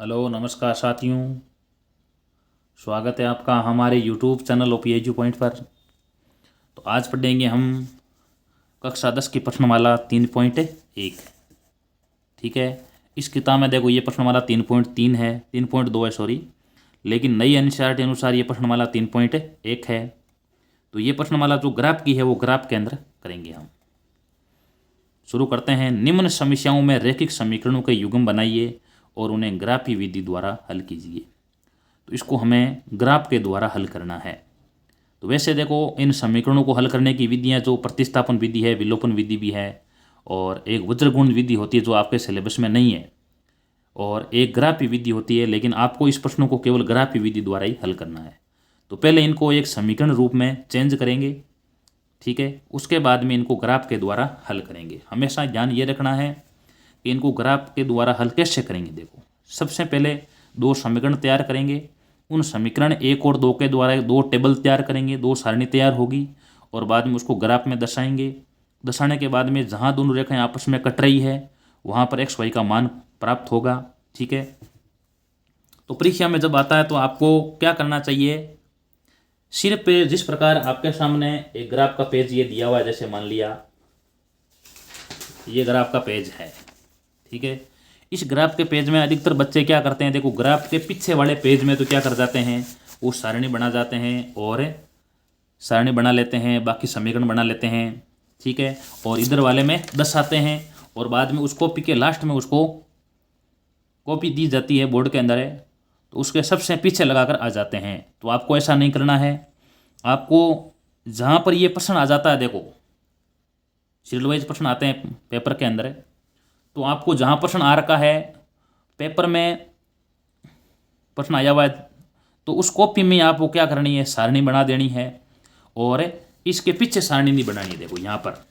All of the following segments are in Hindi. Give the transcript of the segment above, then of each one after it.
हेलो नमस्कार साथियों। स्वागत है आपका हमारे यूट्यूब चैनल ओपीएजू पॉइंट पर। तो आज पढ़ेंगे हम कक्षा 10 की प्रश्नमाला 3.1। ठीक है, इस किताब में देखो ये प्रश्नमाला 3.3 है, 3.2 है सॉरी, लेकिन नई एनसीईआरटी अनुसार ये प्रश्नमाला 3.1 है। तो ये प्रश्नमाला जो ग्राफ की है वो ग्राफ के अंदर करेंगे हम। शुरू करते हैं। निम्न समस्याओं में रैखिक समीकरणों के युग्म बनाइए और उन्हें ग्राफी विधि द्वारा हल कीजिए। तो इसको हमें ग्राफ के द्वारा हल करना है। तो वैसे देखो इन समीकरणों को हल करने की विधियां जो प्रतिस्थापन विधि है, विलोपन विधि भी है, और एक वज्रगुण विधि होती है जो आपके सिलेबस में नहीं है, और एक ग्राफी विधि होती है, लेकिन आपको इस प्रश्नों को केवल ग्राफी विधि द्वारा ही हल करना है। तो पहले इनको एक समीकरण रूप में चेंज करेंगे, ठीक है, उसके बाद में इनको ग्राफ के द्वारा हल करेंगे। हमेशा ध्यान ये रखना है कि इनको ग्राफ के द्वारा हल कैसे करेंगे। देखो सबसे पहले दो समीकरण तैयार करेंगे, उन समीकरण 1 और 2 के द्वारा दो टेबल तैयार करेंगे, दो सारणी तैयार होगी, और बाद में उसको ग्राफ में दर्शाएंगे। दर्शाने के बाद में जहाँ दोनों रेखाएं आपस में कट रही है वहाँ पर एक्स वाई का मान प्राप्त होगा। ठीक है, तो परीक्षा में जब आता है तो आपको क्या करना चाहिए, सिर्फ जिस प्रकार आपके सामने एक ग्राफ का पेज ये दिया हुआ है, जैसे मान लिया ये ग्राफ का पेज है, ठीक है, इस ग्राफ के पेज में अधिकतर बच्चे क्या करते हैं, देखो ग्राफ के पीछे वाले पेज में तो क्या कर जाते हैं, वो सारणी बना जाते हैं और सारणी बना लेते हैं, बाकी समीकरण बना लेते हैं, ठीक है, और इधर वाले में दर्शाते हैं, और बाद में उस कॉपी के लास्ट में उसको कॉपी दी जाती है बोर्ड के अंदर है, तो उसके सबसे पीछे लगाकर आ जाते हैं। तो आपको ऐसा नहीं करना है। आपको जहाँ पर ये प्रश्न आ जाता है, देखो सीरियल वाइज प्रश्न आते हैं पेपर के अंदर, तो आपको जहाँ प्रश्न आ रखा है पेपर में प्रश्न आया हुआ है, तो उस कॉपी में आपको क्या करनी है, सारणी बना देनी है, और इसके पीछे सारणी नहीं बनानी है। देखो यहाँ पर,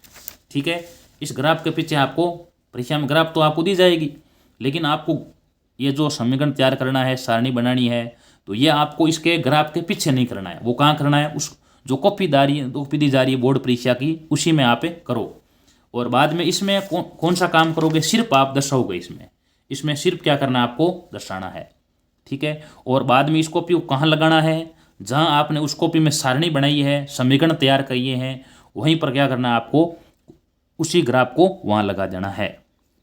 ठीक है, इस ग्राफ के पीछे आपको परीक्षा में ग्राफ तो आपको दी जाएगी, लेकिन आपको ये जो समीकरण तैयार करना है, सारणी बनानी है, तो ये आपको इसके ग्राफ के पीछे नहीं करना है। वो कहाँ करना है, उस जो कॉपी दी जा रही है बोर्ड परीक्षा की, उसी में आप करो। और बाद में इसमें कौन सा काम करोगे, सिर्फ आप दर्शाओगे। इसमें सिर्फ क्या करना है, आपको दर्शाना है, ठीक है। और बाद में इस कॉपी को कहाँ लगाना है, जहाँ आपने उस कॉपी में सारणी बनाई है, समीकरण तैयार किए हैं, वहीं पर क्या करना है, आपको उसी ग्राफ को वहाँ लगा देना है,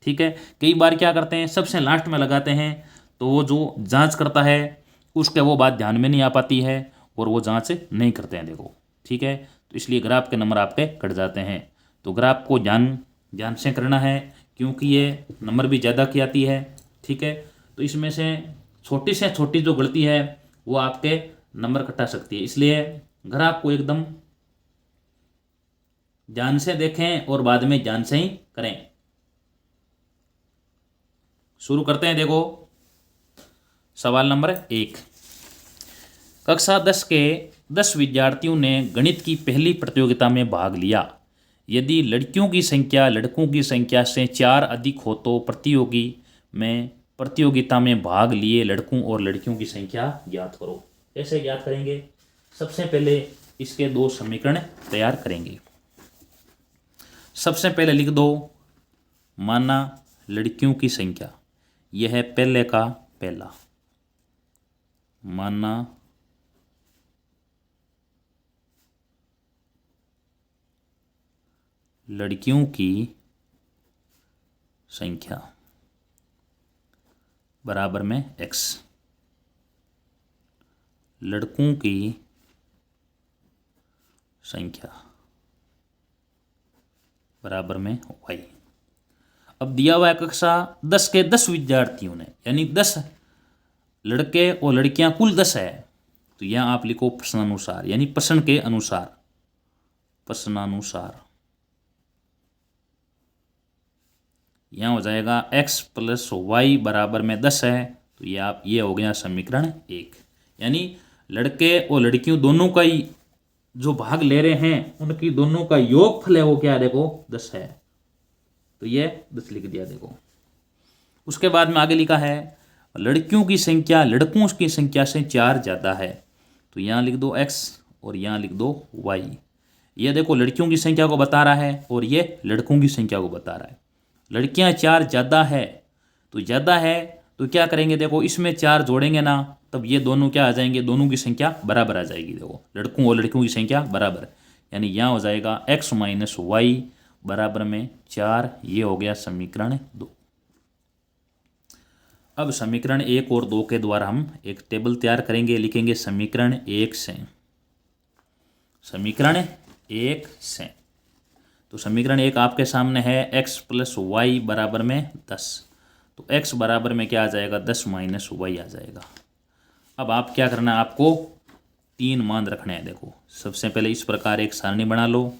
ठीक है। कई बार क्या करते हैं, सबसे लास्ट में लगाते हैं, तो वो जो जांच करता है उसके वो बात ध्यान में नहीं आ पाती है, और वो जांच नहीं करते हैं। देखो ठीक है, तो इसलिए ग्राफ के नंबर आपके कट जाते हैं। तो ग्राफ को ध्यान से करना है, क्योंकि ये नंबर भी ज़्यादा की आती है, ठीक है। तो इसमें से छोटी से छोटी जो गलती है वो आपके नंबर कटा सकती है, इसलिए ग्राफ को एकदम ध्यान से देखें और बाद में ध्यान से ही करें। शुरू करते हैं। देखो सवाल नंबर 1, कक्षा 10 के 10 विद्यार्थियों ने गणित की पहली प्रतियोगिता में भाग लिया। यदि लड़कियों की संख्या लड़कों की संख्या से 4 अधिक हो तो प्रतियोगिता में भाग लिए लड़कों और लड़कियों की संख्या ज्ञात करो। कैसे ज्ञात करेंगे, सबसे पहले इसके दो समीकरण तैयार करेंगे। सबसे पहले लिख दो, माना लड़कियों की संख्या, यह है पहले का पहला, माना लड़कियों की संख्या बराबर में x, लड़कों की संख्या बराबर में y। अब दिया हुआ है कक्षा 10 के 10 विद्यार्थियों ने, यानी 10 लड़के और लड़कियां कुल 10 है, तो यहां आप लिखो प्रश्नानुसार, यानी प्रश्न के अनुसार, प्रश्नानुसार यहाँ हो जाएगा x + y बराबर में 10 है, तो ये हो गया समीकरण 1। यानी लड़के और लड़कियों दोनों का ही जो भाग ले रहे हैं उनकी दोनों का योगफल है वो क्या है, देखो 10 है, तो ये 10 लिख दिया। देखो उसके बाद में आगे लिखा है लड़कियों की संख्या लड़कों की संख्या से 4 ज़्यादा है, तो यहाँ लिख दो x और यहाँ लिख दो y। ये देखो लड़कियों की संख्या को बता रहा है और ये लड़कों की संख्या को बता रहा है। लड़कियां 4 ज़्यादा है, तो ज़्यादा है तो क्या करेंगे, देखो इसमें 4 जोड़ेंगे ना, तब ये दोनों क्या आ जाएंगे, दोनों की संख्या बराबर आ जाएगी। देखो लड़कों और लड़कियों की संख्या बराबर, यानी यहाँ हो जाएगा x माइनस वाई बराबर में 4। ये हो गया समीकरण 2। अब समीकरण 1 और 2 के द्वारा हम एक टेबल तैयार करेंगे, लिखेंगे समीकरण 1 से, समीकरण 1 से। तो समीकरण 1 आपके सामने है, x प्लस वाई बराबर में 10। तो x बराबर में क्या आ जाएगा, 10 माइनस वाई आ जाएगा। अब आप क्या करना है, आपको 3 मान रखने हैं। देखो सबसे पहले इस प्रकार एक सारणी बना लो,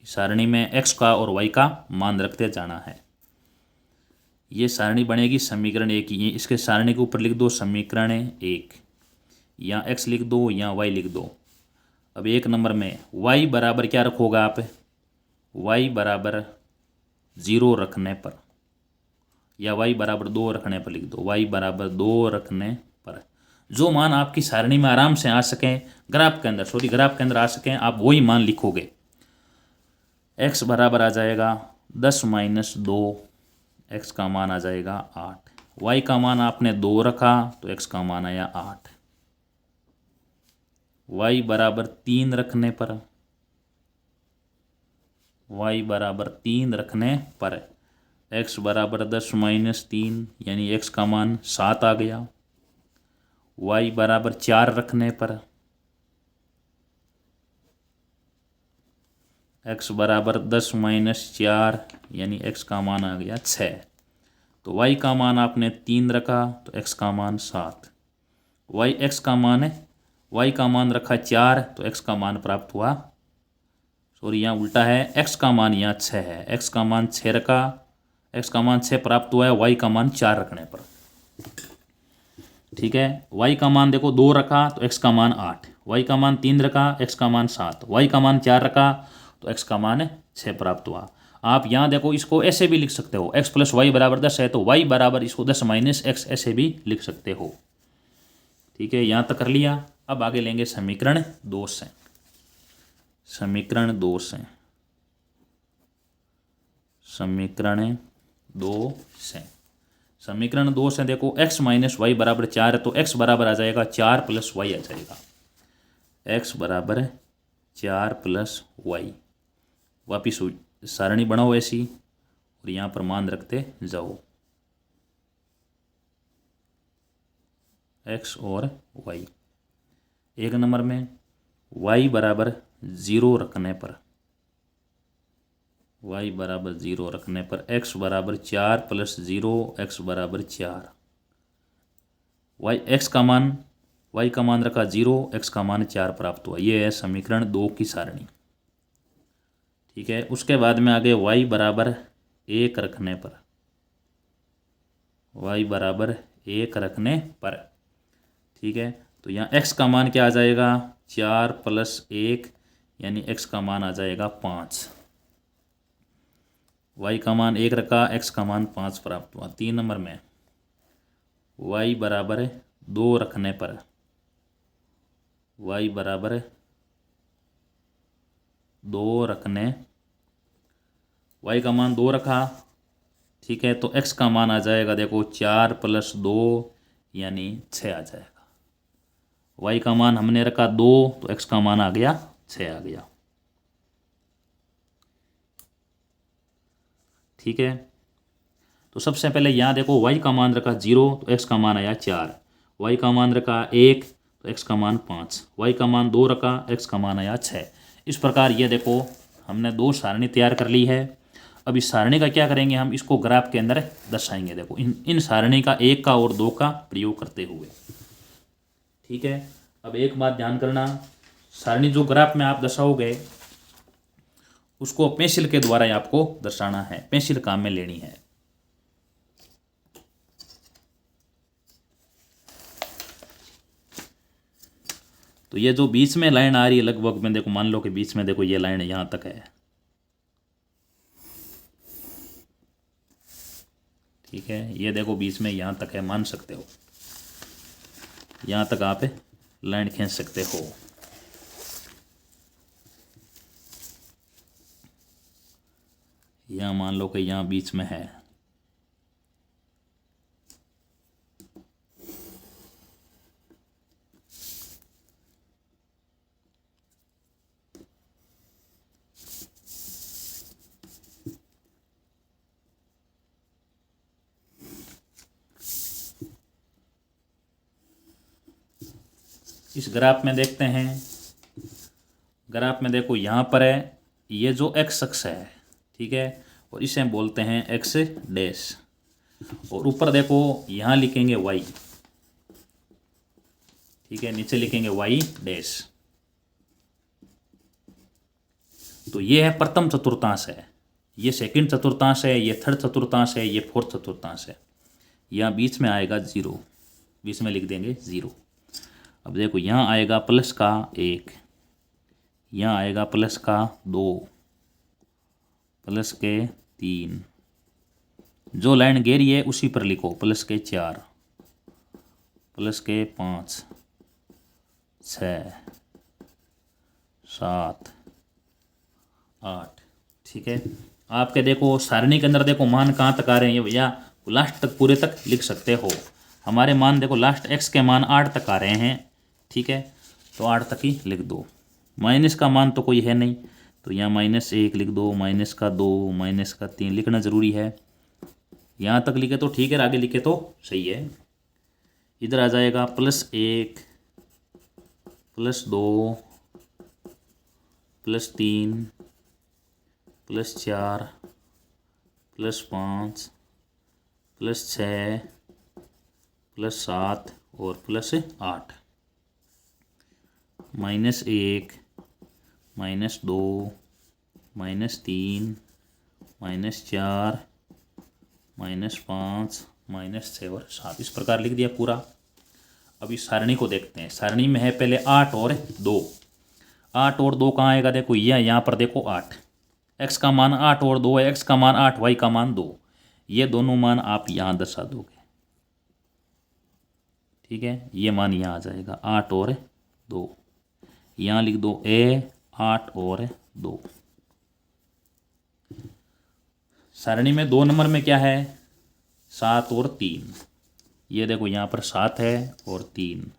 इस सारणी में x का और y का मान रखते जाना है। ये सारणी बनेगी समीकरण 1 की। इसके सारणी के ऊपर लिख दो समीकरण 1, यहाँ x लिख दो, यहाँ y लिख दो। अब 1 नंबर में y बराबर क्या रखोगा आप, y बराबर 0 रखने पर, या y बराबर 2 रखने पर लिख दो, y बराबर 2 रखने पर जो मान आपकी सारणी में आराम से आ सकें, ग्राफ के अंदर, ग्राफ के अंदर आ सकें, आप वही मान लिखोगे। x बराबर आ जाएगा 10 माइनस 2, x का मान आ जाएगा 8। y का मान आपने 2 रखा तो x का मान आया 8। y बराबर 3 रखने पर, y बराबर 3 रखने पर x बराबर 10 माइनस 3, यानी x का मान 7 आ गया। y बराबर 4 रखने पर x बराबर 10 माइनस 4, यानी x का मान आ गया 6। तो y का मान आपने 3 रखा तो x का मान 7। x का मान है, y का मान रखा 4 तो x का मान प्राप्त हुआ, सॉरी यहाँ उल्टा है, x का मान यहाँ 6 है, x का मान 6 रखा, x का मान 6 प्राप्त हुआ है y का मान 4 रखने पर। ठीक है, y का मान देखो 2 रखा तो x का मान 8, y का मान 3 रखा, x का मान 7, y का मान 4 रखा तो x का मान 6 प्राप्त हुआ। आप यहाँ देखो इसको ऐसे भी लिख सकते हो, x प्लस वाई बराबर 10 है तो y बराबर इसको 10 माइनस x ऐसे भी लिख सकते हो। ठीक है, यहाँ तक कर लिया। अब आगे लेंगे समीकरण 2 से, समीकरण 2 से, समीकरण 2 से, समीकरण 2 से देखो x माइनस वाई बराबर 4 है तो x बराबर आ जाएगा 4 प्लस वाई आ जाएगा, x बराबर 4 प्लस वाई। वापिस सारणी बनाओ ऐसी और यहाँ पर मान रखते जाओ x और y। 1 नंबर में y बराबर 0 रखने पर, y बराबर 0 रखने पर x बराबर 4 प्लस 0, x बराबर 4। x का मान, y का मान रखा 0, x का मान 4 प्राप्त हुआ। ये है समीकरण 2 की सारणी। ठीक है, उसके बाद में आगे y बराबर 1 रखने पर, y बराबर 1 रखने पर, ठीक है, तो यहाँ x का मान क्या आ जाएगा, 4 प्लस 1, यानी x का मान आ जाएगा 5। y का मान 1 रखा, x का मान 5 प्राप्त हुआ। 3 नंबर में y बराबर 2 रखने पर, y बराबर 2 रखने, y का मान 2 रखा, ठीक है, तो x का मान आ जाएगा देखो 4 प्लस 2, यानी 6 आ जाएगा। y का मान हमने रखा 2 तो x का मान आ गया 6 आ गया। ठीक है, तो सबसे पहले यहाँ देखो y का मान रखा 0 तो x का मान आया 4, y का मान रखा 1 तो x का मान 5, y का मान 2 रखा, x का मान आया 6। इस प्रकार ये देखो हमने 2 सारणी तैयार कर ली है। अब इस सारणी का क्या करेंगे, हम इसको ग्राफ के अंदर दर्शाएंगे। देखो इन सारणी का 1 का और 2 का प्रयोग करते हुए। ठीक है, अब एक बात ध्यान करना, सारणी जो ग्राफ में आप दर्शाओगे उसको पेंसिल के द्वारा ही आपको दर्शाना है, पेंसिल काम में लेनी है। तो ये जो बीच में लाइन आ रही है लगभग में, देखो मान लो कि बीच में देखो ये लाइन यहाँ तक है। ठीक है, ये देखो बीच में यहाँ तक है, मान सकते हो, यहाँ तक आप लाइन खींच सकते हो। यहाँ मान लो कि यहाँ बीच में है, इस ग्राफ में देखते हैं, ग्राफ में देखो यहाँ पर है ये जो एक्स अक्ष है, ठीक है, और इसे हम बोलते हैं एक्स डैश, और ऊपर देखो यहाँ लिखेंगे वाई, ठीक है, नीचे लिखेंगे वाई डैश। तो ये है प्रथम चतुर्थांश है, ये सेकंड चतुर्थांश है, ये थर्ड चतुर्थांश है, ये फोर्थ चतुर्थांश है। यहाँ बीच में आएगा जीरो, बीच में लिख देंगे जीरो। अब देखो यहाँ आएगा प्लस का 1, यहाँ आएगा प्लस का 2, प्लस के 3, जो लाइन घेरी है उसी पर लिखो, प्लस के 4, प्लस के 5, 6, 7, 8, ठीक है। आपके देखो सारणी के अंदर देखो मान कहाँ तक आ रहे हैं भैया, लास्ट तक पूरे तक लिख सकते हो। हमारे मान देखो लास्ट x के मान 8 तक आ रहे हैं, ठीक है, तो 8 तक ही लिख दो। माइनस का मान तो कोई है नहीं, तो यहाँ -1 लिख दो, माइनस का 2, माइनस का 3 लिखना ज़रूरी है। यहाँ तक लिखे तो ठीक है, आगे लिखे तो सही है। इधर आ जाएगा +1, +2, +3, +4, +5, +6, +7 और +8। -1, -2, -3, -4, -5, -6 और 7, इस प्रकार लिख दिया पूरा। अब इस सारणी को देखते हैं। सारणी में है पहले 8 और 2। 8 और 2 कहाँ आएगा, देखो यह यहाँ पर देखो 8, x का मान 8 और 2 है, x का मान 8, y का मान 2, ये दोनों मान आप यहाँ दर्शा दोगे, ठीक है। ये मान यहाँ आ जाएगा 8 और 2, यहाँ लिख दो a 8 और 2। सारणी में 2 नंबर में क्या है, 7 और 3, ये देखो यहाँ पर 7 है और 3,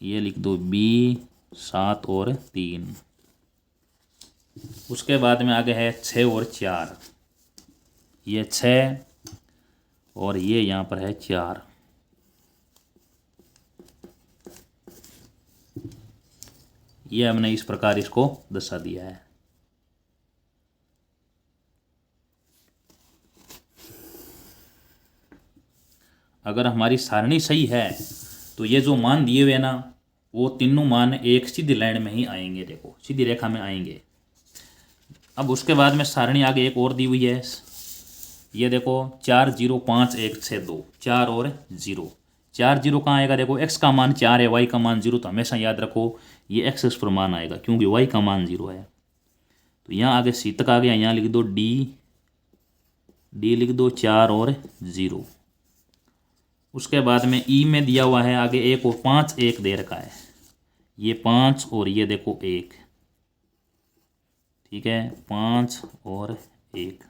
ये लिख दो b 7 और 3। उसके बाद में आगे है 6 और 4, ये 6 और ये यहाँ पर है 4, ये हमने इस प्रकार इसको दर्शा दिया है। अगर हमारी सारणी सही है तो ये जो मान दिए हुए ना, वो तीनों मान एक सीधी लाइन में ही आएंगे, देखो सीधी रेखा में आएंगे। अब उसके बाद में सारणी आगे एक और दी हुई है, ये देखो 4 0 5 1 6 2, 4 और 0। 4 0 कहाँ आएगा, देखो x का मान 4 है, y का मान 0, तो हमेशा याद रखो ये x पर मान आएगा क्योंकि y का मान 0 है। तो यहाँ आगे सी तक आ गया, यहाँ लिख दो d लिख दो 4 और 0। उसके बाद में ई में दिया हुआ है आगे 1 और 5, 1 दे रखा है, ये 5 और ये देखो 1, ठीक है, 5 और 1।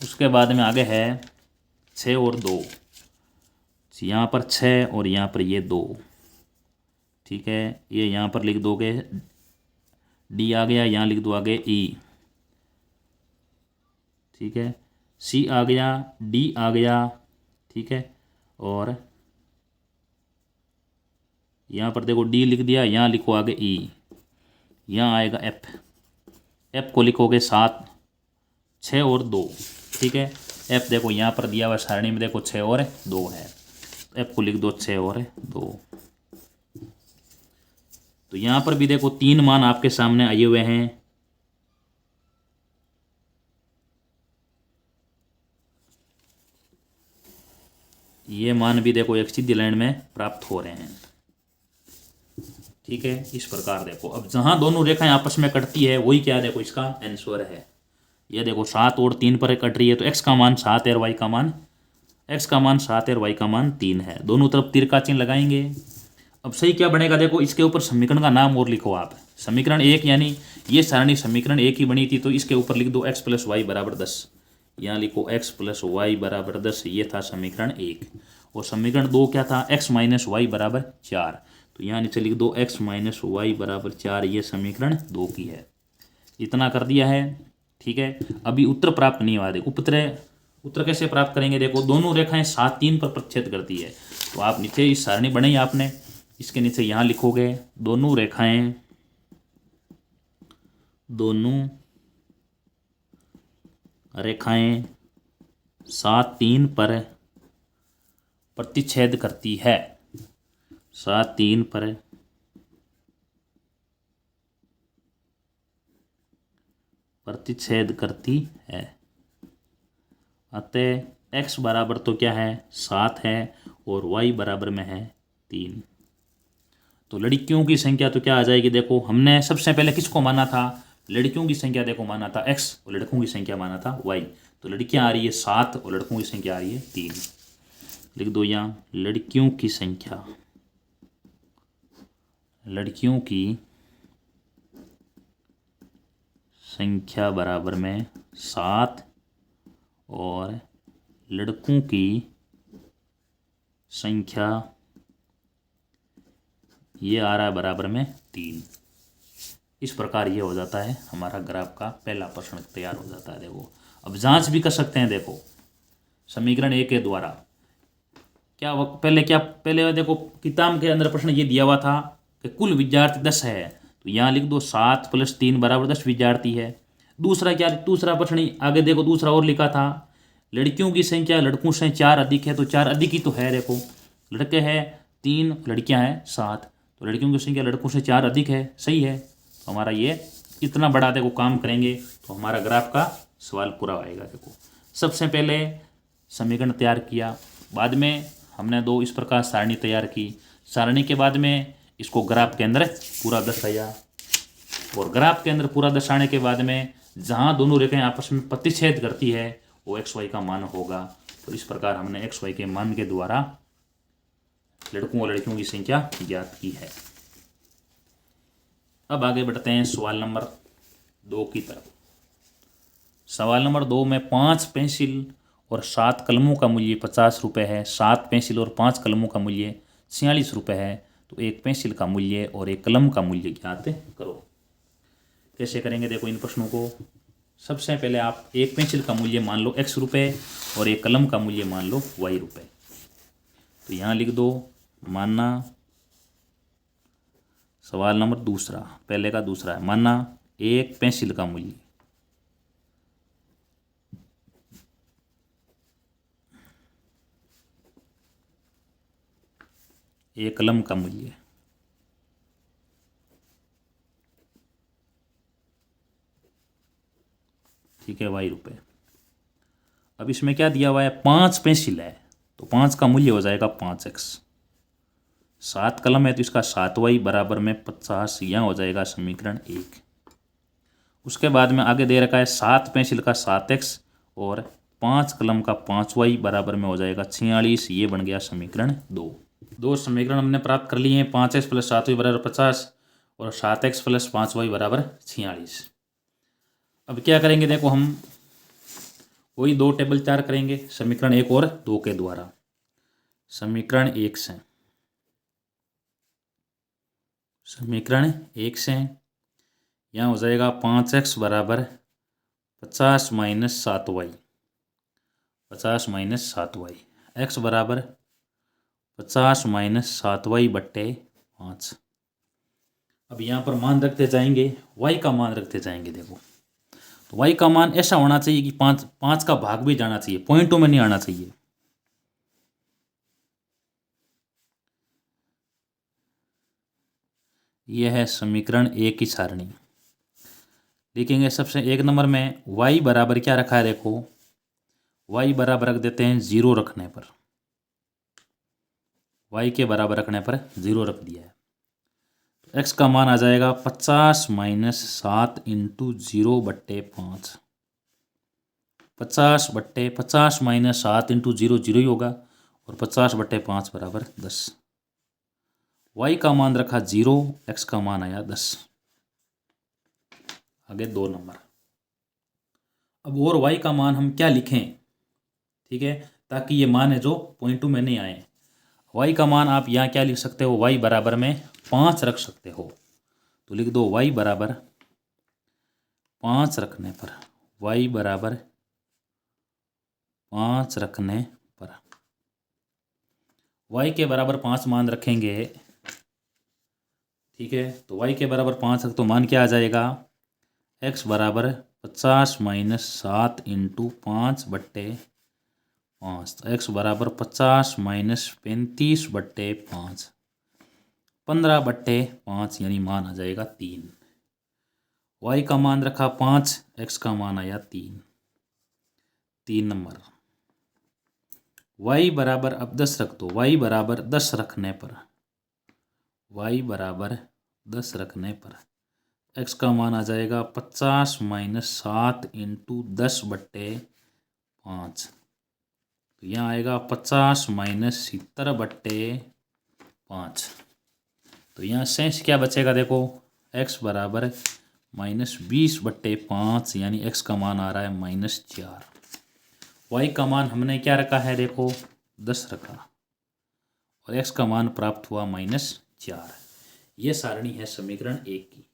उसके बाद में आगे है 6 और 2, यहाँ पर 6 और यहाँ पर ये 2, ठीक है, ये यहाँ पर लिख दोगे डी आ गया, यहाँ लिख दो आगे ई, ठीक है, सी आ गया, डी आ गया, ठीक है, और यहाँ पर देखो डी लिख दिया, यहाँ लिखो आगे ई, यहाँ आएगा एफ, एफ को लिखोगे 7, 6 और 2, ठीक है। एफ देखो यहाँ पर दिया हुआ सारणी में देखो 6 और 2 है, एफ को लिख दो 6 और 2। तो यहाँ पर भी देखो 3 मान आपके सामने आए हुए हैं, ये मान भी देखो एक सीधी लाइन में प्राप्त हो रहे हैं, ठीक है। इस प्रकार देखो अब जहां दोनों रेखाएं आपस में कटती है वही क्या देखो इसका आंसर है। ये देखो 7 और 3 पर कट रही है, तो x का मान 7 है और y का मान, x का मान 7 है और y का मान 3 है, दोनों तरफ तीर का चिन्ह लगाएंगे। अब सही क्या बनेगा, देखो इसके ऊपर समीकरण का नाम और लिखो आप, समीकरण 1, यानी ये सारणी समीकरण 1 ही बनी थी, तो इसके ऊपर लिख दो x + y = 10, यहाँ लिखो x + y = 10, ये था समीकरण 1। और समीकरण 2 क्या था, x - y = 4, तो यहाँ नीचे लिख दो x - y = 4, ये समीकरण 2 की है। इतना कर दिया है, ठीक है। अभी उत्तर प्राप्त नहीं हुआ, देखो उत्तर कैसे प्राप्त करेंगे? देखो दोनों रेखाएं 7 3 पर प्रतिच्छेद करती है, तो आप नीचे इस सारणी बनाई आपने, इसके नीचे यहाँ लिखोगे दोनों रेखाएं 7 3 पर प्रतिच्छेद करती है, 7 3 पर प्रतिच्छेद करती है। अतः x बराबर तो क्या है 7 है और y बराबर में है 3। तो लड़कियों की संख्या तो क्या आ जाएगी? देखो हमने सबसे पहले किसको माना था? लड़कियों की संख्या देखो माना था x और लड़कों की संख्या माना था y। तो लड़कियां आ रही है 7 और लड़कों की संख्या आ रही है 3। लिख दो यहाँ लड़कियों की संख्या, लड़कियों की संख्या बराबर में 7 और लड़कों की संख्या ये आ रहा है बराबर में 3। इस प्रकार ये हो जाता है हमारा ग्राफ का पहला प्रश्न तैयार हो जाता है। देखो अब जांच भी कर सकते हैं। देखो समीकरण 1 के द्वारा पहले देखो किताब के अंदर प्रश्न ये दिया हुआ था कि कुल विद्यार्थी 10 है, तो यहाँ लिख दो 7 + 3 बराबर 10 विद्यार्थी है। दूसरा प्रश्न आगे देखो दूसरा और लिखा था लड़कियों की संख्या लड़कों से 4 अधिक है, तो 4 अधिक ही तो है। देखो लड़के हैं 3, लड़कियां हैं 7, तो लड़कियों की संख्या लड़कों से 4 अधिक है, सही है। तो हमारा ये इतना बड़ा देखो काम करेंगे तो हमारा ग्राफ का सवाल पूरा आएगा। देखो सबसे पहले समीकरण तैयार किया, बाद में हमने 2 इस प्रकार सारणी तैयार की, सारणी के बाद में इसको ग्राफ के अंदर पूरा दर्शाया, और ग्राफ के अंदर पूरा दर्शाने के बाद में जहाँ दोनों रेखाएं आपस में प्रतिच्छेद करती है वो एक्स वाई का मान होगा। तो इस प्रकार हमने एक्स वाई के मान के द्वारा लड़कों और लड़कियों की संख्या ज्ञात की है। अब आगे बढ़ते हैं सवाल नंबर 2 की तरफ। सवाल नंबर 2 में 5 पेंसिल और 7 कलमों का मूल्य 50 रुपये है, 7 पेंसिल और 5 कलमों का मूल्य 46 रुपये है, तो एक पेंसिल का मूल्य और एक कलम का मूल्य ज्ञात करो। कैसे करेंगे? देखो इन प्रश्नों को सबसे पहले आप एक पेंसिल का मूल्य मान लो x रुपये और एक कलम का मूल्य मान लो y रुपये। तो यहाँ लिख दो माना सवाल नंबर दूसरा, पहले का दूसरा है, माना एक पेंसिल का मूल्य एक कलम का मूल्य ठीक है y रुपये। अब इसमें क्या दिया हुआ है? 5 पेंसिल है तो 5 का मूल्य हो जाएगा 5x, 7 कलम है तो इसका 7y बराबर में 50, यहाँ हो जाएगा समीकरण 1। उसके बाद में आगे दे रखा है 7 पेंसिल का 7x और 5 कलम का 5y बराबर में हो जाएगा 46, ये बन गया समीकरण 2। 2 समीकरण हमने प्राप्त कर लिए हैं, 5x + 7y बराबर 50 और 7x + 5y बराबर 46। अब क्या करेंगे? देखो हम वही 2 टेबल तैयार करेंगे समीकरण 1 और 2 के द्वारा। समीकरण 1 से यहाँ हो जाएगा 5x बराबर 50 - 7y, 50 - 7y, x बराबर 50 - 7y बट्टे 5। अब यहाँ पर मान रखते जाएंगे, y का मान रखते जाएंगे। देखो तो y का मान ऐसा होना चाहिए कि 5 का भाग भी जाना चाहिए, पॉइंटों में नहीं आना चाहिए। यह है समीकरण 1 की सारणी। लिखेंगे सबसे 1 नंबर में y बराबर क्या रखा है? देखो y बराबर रख देते हैं 0 रखने पर, y के बराबर रखने पर 0 रख दिया है। तो x का मान आ जाएगा 50 - 7 × 0 बट्टे 5, 50 बट्टे 50 - 7 × 0 0 ही होगा और 50 बट्टे 5 बराबर 10। y का मान रखा 0, x का मान आया 10। आगे 2 नंबर। अब और y का मान हम क्या लिखें, ठीक है, ताकि ये मान है जो पॉइंटों में नहीं आए। y का मान आप यहाँ क्या लिख सकते हो? y बराबर में 5 रख सकते हो। तो लिख दो y बराबर 5 रखने पर y बराबर 5 रखने पर y के बराबर 5 मान रखेंगे। ठीक है, तो y के बराबर 5 रख तो मान क्या आ जाएगा, x बराबर 50 माइनस 7 इंटू 5/5, तो x बराबर 50 माइनस 35/5, 15/5 यानी मान आ जाएगा 3। y का मान रखा 5, x का मान आया 3 नंबर। y बराबर अब 10 रख दो, y बराबर 10 रखने पर, y बराबर 10 रखने पर x का मान आ जाएगा 50 माइनस 7 इंटू 10/5, तो यहाँ आएगा 50 माइनस 70/5। तो यहाँ शेष क्या बचेगा, देखो x बराबर -20/5 यानी x का मान आ रहा है -4। y का मान हमने क्या रखा है, देखो 10 रखा और x का मान प्राप्त हुआ -4। ये सारणी है समीकरण 1 की।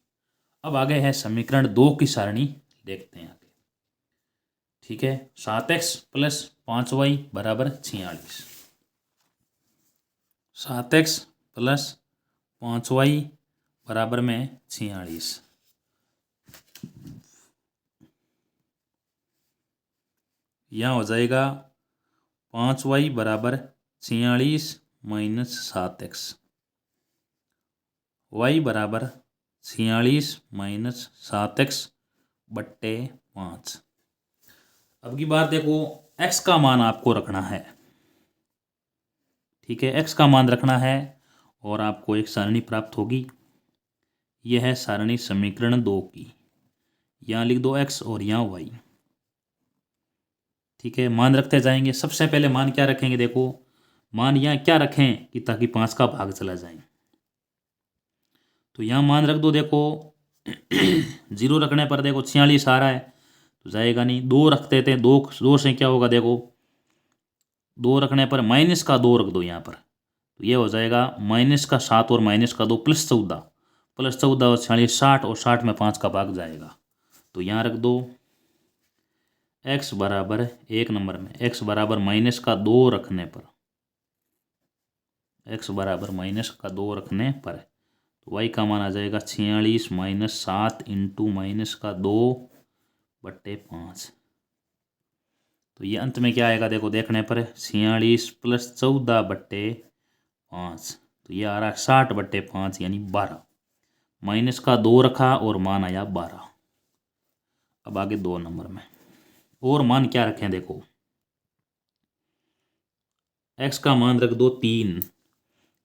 अब आगे है समीकरण 2 की सारणी, देखते हैं आगे। ठीक है, 7x प्लस 5y बराबर 46, 7x प्लस 5y बराबर में 46। यहाँ हो जाएगा 5y बराबर 46 माइनस 7x, y बराबर 46 माइनस 7x/5। अब की बात देखो, x का मान आपको रखना है। ठीक है, x का मान रखना है और आपको एक सारणी प्राप्त होगी। यह है सारणी समीकरण 2 की। यहाँ लिख दो x और यहाँ y। ठीक है, मान रखते जाएंगे। सबसे पहले मान क्या रखेंगे, देखो मान यहाँ क्या रखें कि ताकि 5 का भाग चला जाए। तो यहाँ मान रख दो, देखो 0 रखने पर देखो 46 आ रहा है तो जाएगा नहीं। 2 रखते थे, 2 से क्या होगा, देखो 2 रखने पर माइनस का 2 रख दो यहाँ पर, तो ये हो जाएगा -7 और -2 +14, +14 और 46 60 और 60 में 5 का भाग जाएगा। तो यहाँ रख दो x बराबर 1 नंबर में x बराबर -2 रखने पर, x बराबर -2 रखने पर तो y का मान आ जाएगा 46 माइनस 7 इंटू -2/5। तो ये अंत में क्या आएगा, देखो देखने पर 46 + 14/5, तो ये आ रहा है 60/5 यानी 12। -2 रखा और मान आया 12। अब आगे 2 नंबर में और मान क्या रखें, देखो x का मान रख दो 3,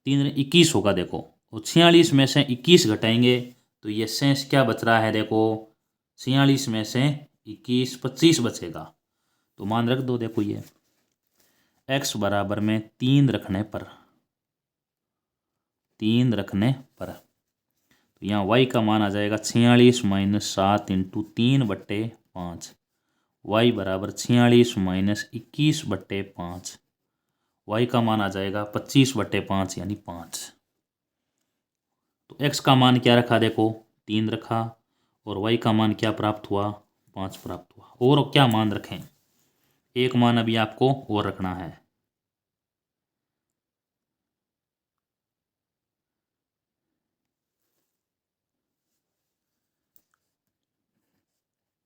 21 होगा। देखो और 46 में से 21 घटाएंगे तो ये शेष क्या बच रहा है, देखो 46 में से 21 25 बचेगा। तो मान रख दो, देखो ये x बराबर में 3 रखने पर, तो यहाँ y का मान आ जाएगा 46 माइनस 7 इंटू 3/5, y बराबर 46 माइनस 21/5, y का मान आ जाएगा 25/5 यानी 5। तो x का मान क्या रखा, देखो 3 रखा और y का मान क्या प्राप्त हुआ, 5 प्राप्त हुआ। और क्या मान रखें, एक मान अभी आपको और रखना है।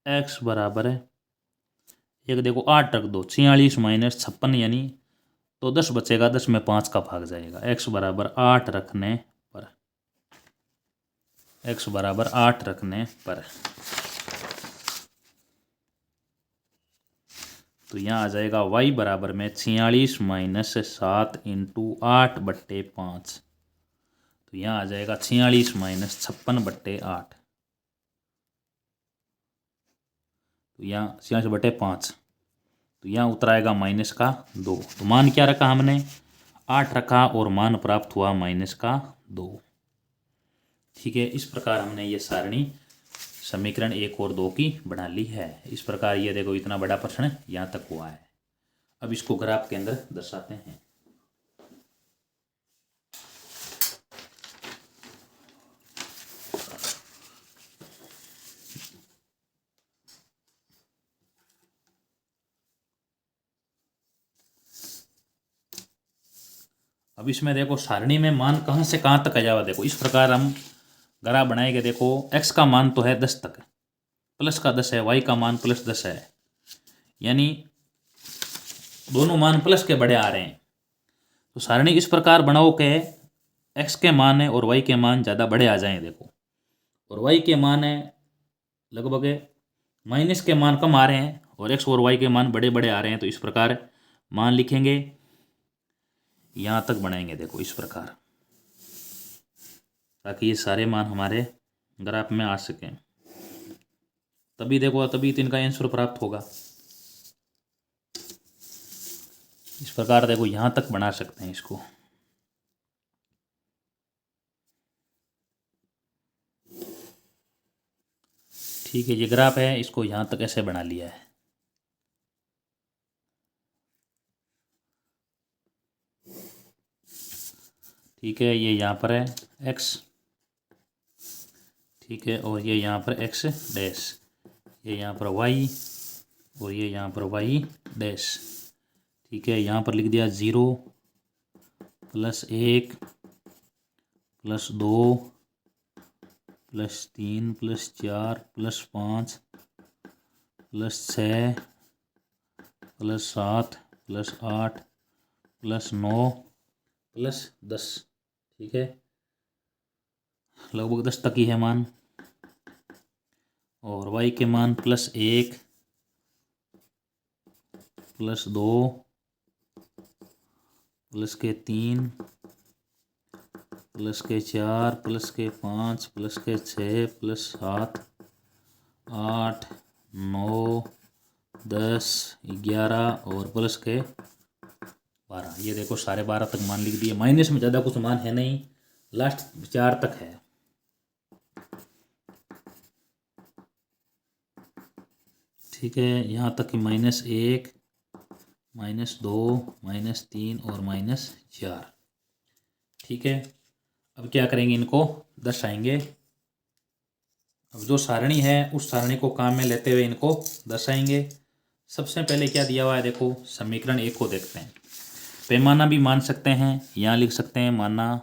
x बराबर है एक, देखो 8 रख दो, 46 माइनस 56 यानी तो 10 बचेगा, 10 में 5 का भाग जाएगा। x बराबर 8 रखने पर, x बराबर 8 रखने पर तो यहाँ आ जाएगा y बराबर में 46 माइनस 7 इंटू 8/5, तो यहाँ आ जाएगा 46 माइनस 56/8, तो यहाँ 46/5, तो यहाँ उतराएगा -2। तो मान क्या रखा हमने, 8 रखा और मान प्राप्त हुआ -2। ठीक है, इस प्रकार हमने ये सारणी समीकरण 1 और 2 की बना ली है। इस प्रकार ये देखो इतना बड़ा प्रश्न यहाँ तक हुआ है। अब इसको ग्राफ के अंदर दर्शाते हैं। अब इसमें देखो सारणी में मान कहाँ से कहाँ तक आ जावा। देखो इस प्रकार हम ग्राफ बनाएंगे। देखो x का मान तो है 10 तक, प्लस का 10 है, y का मान प्लस 10 है, यानी दोनों मान प्लस के बड़े आ रहे हैं। तो सारणी इस प्रकार बनाओ कि x के मान है और y के मान ज़्यादा बड़े आ जाएं। देखो और y के मान है लगभग माइनस के मान कम आ रहे हैं और x और y के मान बड़े बड़े आ रहे हैं। तो इस प्रकार मान लिखेंगे, यहाँ तक बनाएंगे। देखो इस प्रकार, ताकि ये सारे मान हमारे ग्राफ में आ सकें। तभी देखो, तभी तो इनका आंसर प्राप्त होगा। इस प्रकार देखो यहाँ तक बना सकते हैं इसको। ठीक है, ये ग्राफ है, इसको यहाँ तक ऐसे बना लिया है। ठीक है, ये यहाँ पर है x, ठीक है, और ये यहाँ पर x डैश, ये यहाँ पर y और ये यहाँ पर y डैश। ठीक है, यहाँ पर लिख दिया 0 plus 1 plus 2 plus 3 plus 4 plus 5 plus 6 plus 7 plus 8 plus 9 plus 10। ठीक है, लगभग 10 तक ही है मान। और y के मान प्लस 1 प्लस 2 प्लस के 3 प्लस के 4 प्लस के 5 प्लस के 6 प्लस 7 8 9 10 11 और प्लस के 12। ये देखो सारे 12 तक मान लिख दिए। माइनस में ज़्यादा कुछ मान है नहीं, लास्ट 4 तक है। ठीक है, यहाँ तक कि -1 -2 -3 और -4। ठीक है, अब क्या करेंगे, इनको दर्शाएंगे। अब जो सारणी है उस सारणी को काम में लेते हुए इनको दर्शाएंगे। सबसे पहले क्या दिया हुआ है, देखो समीकरण 1 को देखते हैं। पैमाना भी मान सकते हैं, यहाँ लिख सकते हैं माना,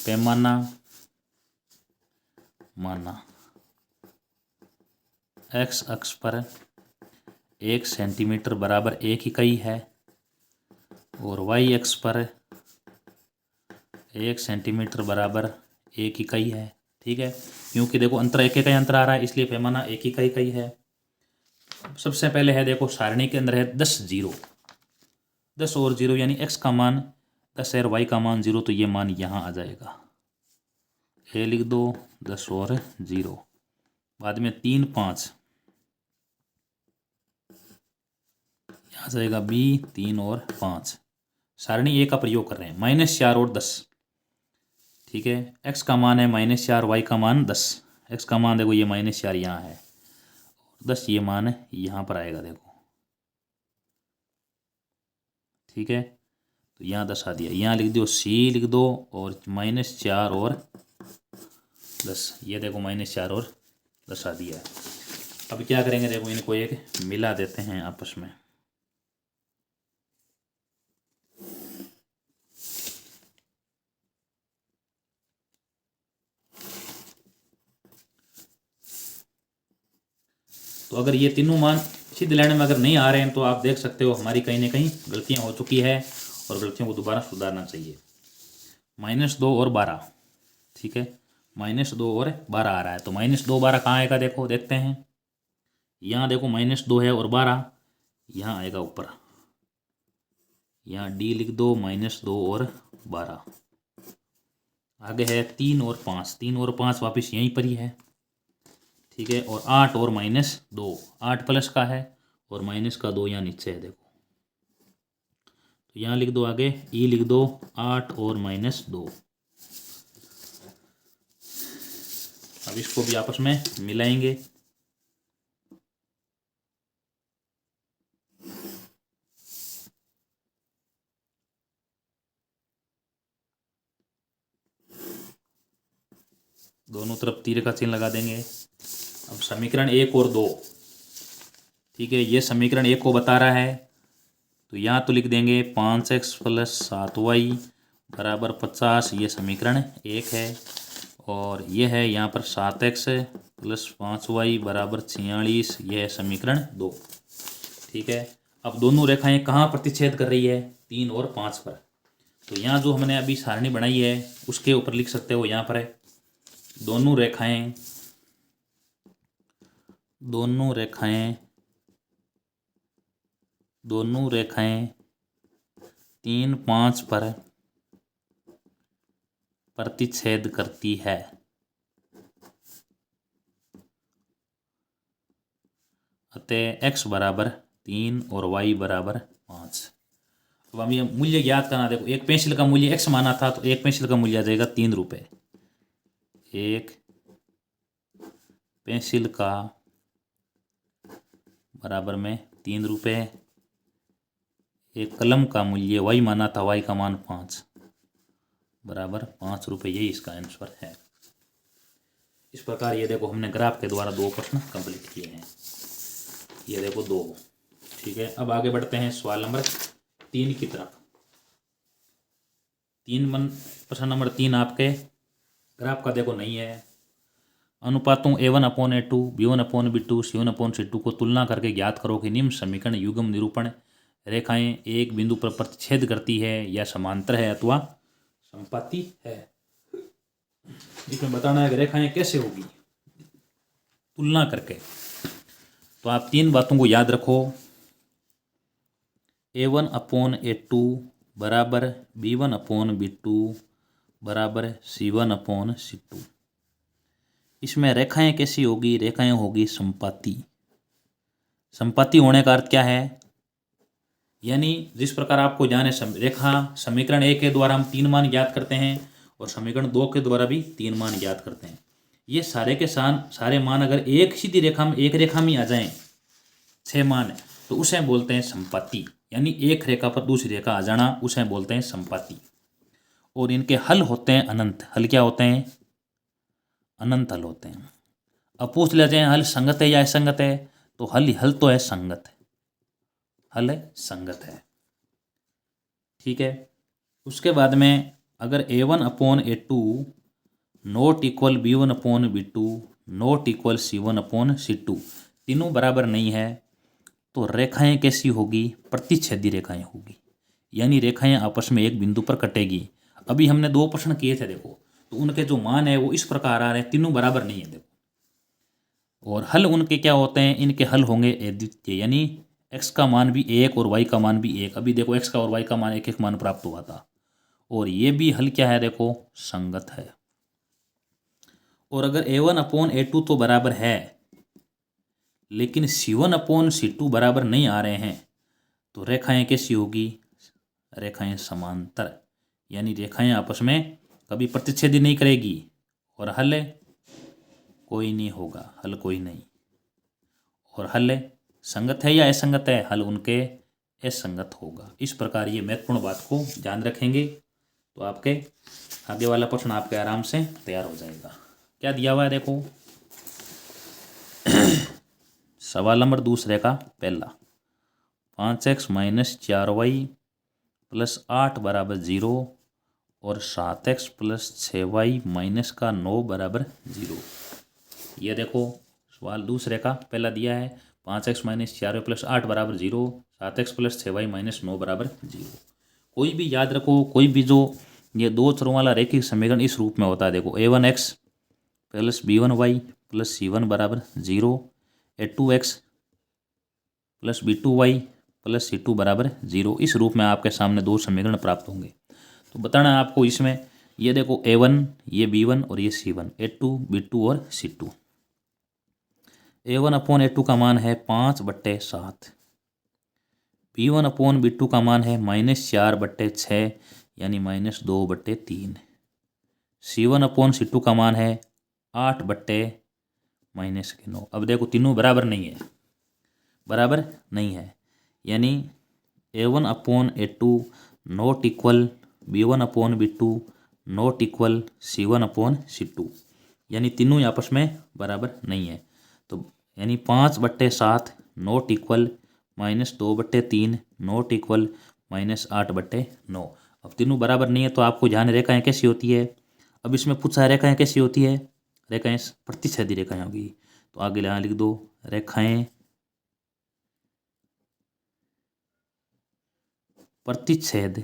पैमाना माना x अक्ष पर 1 सेंटीमीटर बराबर 1 इकाई है और y अक्ष पर 1 सेंटीमीटर बराबर 1 इकाई है। ठीक है, क्योंकि देखो अंतर 1 इकाई अंतर आ रहा है, इसलिए पैमाना 1 इकाई है। सबसे पहले है, देखो सारणी के अंदर है 10 0, 10 और 0 यानी x का मान 10 है और y का मान 0, तो ये मान यहाँ आ जाएगा। a लिख दो 10 और 0, बाद में 3 5 यहाँ जाएगा b 3 और 5। सारणी ए का प्रयोग कर रहे हैं, -4 और 10। ठीक है, x का मान है -4, y का मान 10। x का मान देखो ये -4 यहाँ है और 10 ये मान है यहाँ पर आएगा। देखो ठीक है, तो यहाँ 10 आ दिया, यहाँ लिख दो c लिख दो और -4 और 10। ये देखो -4 और 10 आ दिया है। अब क्या करेंगे, देखो इनको एक मिला देते हैं आपस में। तो अगर ये तीनों मान सिद्ध लेने में अगर नहीं आ रहे हैं तो आप देख सकते हो हमारी कहीं ना कहीं गलतियां हो चुकी है और गलतियों को दोबारा सुधारना चाहिए। -2 और 12, ठीक है, -2 और 12 आ रहा है, तो -2 12 कहाँ आएगा, देखो देखते हैं। यहाँ देखो -2 है और 12 यहाँ आएगा ऊपर, यहाँ डी लिख दो, -2 और 12। आगे है 3 और 5, 3 और 5 वापस यहीं पर ही है। ठीक है, और 8 और -2, 8 प्लस का है और माइनस का 2 यहाँ नीचे है। देखो तो यहाँ लिख दो, आगे ई लिख दो 8 और -2। अब इसको भी आपस में मिलाएंगे। दोनों तरफ तीर का चिन्ह लगा देंगे। अब समीकरण 1 और 2, ठीक है, ये समीकरण 1 को बता रहा है, तो यहाँ तो लिख देंगे 5x प्लस 7y बराबर 50, ये समीकरण 1 है। और ये है यहाँ पर 7x प्लस 5y बराबर 46, यह है समीकरण 2। ठीक है, अब दोनों रेखाएं कहाँ प्रतिच्छेद कर रही है? 3 और 5 पर। तो यहाँ जो हमने अभी सारणी बनाई है उसके ऊपर लिख सकते हो, यहाँ पर है दोनों रेखाएं 3, 5 पर प्रतिच्छेद करती है। अतः x बराबर 3 और y बराबर 5। अब हम ये मूल्य ज्ञात करना, देखो एक पेंसिल का मूल्य x माना था, तो एक पेंसिल का मूल्य आ जाएगा 3 रुपये। एक पेंसिल का बराबर में 3 रुपये। एक कलम का मूल्य y माना था, y का मान 5 बराबर 5 रुपये, यही इसका आंसर है। इस प्रकार ये देखो हमने ग्राफ के द्वारा 2 प्रश्न कंप्लीट किए हैं। ये देखो 2। ठीक है, अब आगे बढ़ते हैं सवाल नंबर 3 की तरफ। प्रश्न नंबर 3 आपके ग्राफ का देखो नहीं है। अनुपातों A1/A2, B1/B2, C1/C2 को तुलना करके ज्ञात करो कि निम्न समीकरण युग्म निरूपण रेखाएं एक बिंदु पर प्रतिच्छेद करती है या समांतर है अथवा समपाती है। इसमें बताना है कि रेखाएं कैसे होगी तुलना करके। तो आप 3 बातों को याद रखो। A1/A2 बराबर B1/B2 बराबर C1/C2। इसमें रेखाएं कैसी होगी? रेखाएं होगी समपाती। समपाती होने का अर्थ क्या है? यानी जिस प्रकार आपको जाने रेखा समीकरण 1 के द्वारा हम 3 मान ज्ञात करते हैं और समीकरण 2 के द्वारा भी 3 मान ज्ञात करते हैं। ये सारे के सारे मान अगर एक सीधी रेखा में एक रेखा में आ जाएं, 6 मान, तो उसे बोलते हैं समपाती। यानी एक रेखा पर दूसरी रेखा आ जाना, उसे बोलते हैं समपाती। और इनके हल होते हैं अनंत। हल क्या होते हैं? अनंत हल होते हैं। अब पूछ लिया जाए हल संगत है या असंगत है, तो हल तो है संगत है। हल है संगत है। ठीक है, उसके बाद में अगर A1/A2 not equal B1/B2 not equal C1/C2 तीनों बराबर नहीं है, तो रेखाएं कैसी होगी? प्रतिच्छेदी रेखाएं होगी। यानी रेखाएं आपस में एक बिंदु पर कटेगी। अभी हमने 2 प्रश्न किए थे देखो, तो उनके जो मान है वो इस प्रकार आ रहे हैं, तीनों बराबर नहीं है देखो। और हल उनके क्या होते हैं? इनके हल होंगे अद्वितीय। यानी x का मान भी 1 और y का मान भी 1। अभी देखो x का और y का मान 1 मान प्राप्त हुआ था। और ये भी हल क्या है? देखो संगत है। और अगर A1/A2 तो बराबर है, लेकिन C1/C2 बराबर नहीं आ रहे हैं, तो रेखाएं कैसी होगी? रेखाएं समांतर। यानी रेखाएं आपस में कभी प्रतिच्छेदी नहीं करेगी। और हल कोई नहीं होगा, हल कोई नहीं। और हल संगत है या असंगत है? हल उनके असंगत होगा। इस प्रकार ये महत्वपूर्ण बात को ध्यान रखेंगे तो आपके आगे वाला प्रश्न आपके आराम से तैयार हो जाएगा। क्या दिया हुआ है देखो, सवाल नंबर 2 का पहला, 5x - 4y प्लस 8 बराबर 0 और 7x प्लस 6y माइनस का 9 बराबर 0। ये देखो सवाल 2 का पहला दिया है 5x - 4y प्लस 8 बराबर 0, 7x प्लस 6y माइनस 9 बराबर 0। कोई भी याद रखो, कोई भी जो ये 2 चरों वाला रैखिक समीकरण इस रूप में होता है। देखो A1x plus B1y plus C1 बराबर 0, A2x plus B2y plus C2 बराबर 0। इस रूप में आपके सामने 2 समीकरण प्राप्त होंगे। तो बताना है आपको इसमें, ये देखो A1, ये B1 और ये C1, A2, B2 और C2। A1/A2 का मान है 5/7, B1/B2 का मान है -4/6 यानी -2/3, C1/C2 का मान है 8/-9। अब देखो तीनों बराबर नहीं है, बराबर नहीं है। यानी A1/A2 not equal B1/B2 not equal C1/C2। यानी तीनों आपस में बराबर नहीं है। तो यानी 5/7 नॉट इक्वल -2/3 नॉट इक्वल -8/9। अब तीनों बराबर नहीं है तो आपको ध्यान रेखाएं कैसी होती है। अब इसमें पूछा है रेखाएं कैसी होती है, रेखाएं प्रतिच्छेदी रेखाएं होगी। तो आगे यहाँ लिख दो रेखाएं प्रतिच्छेद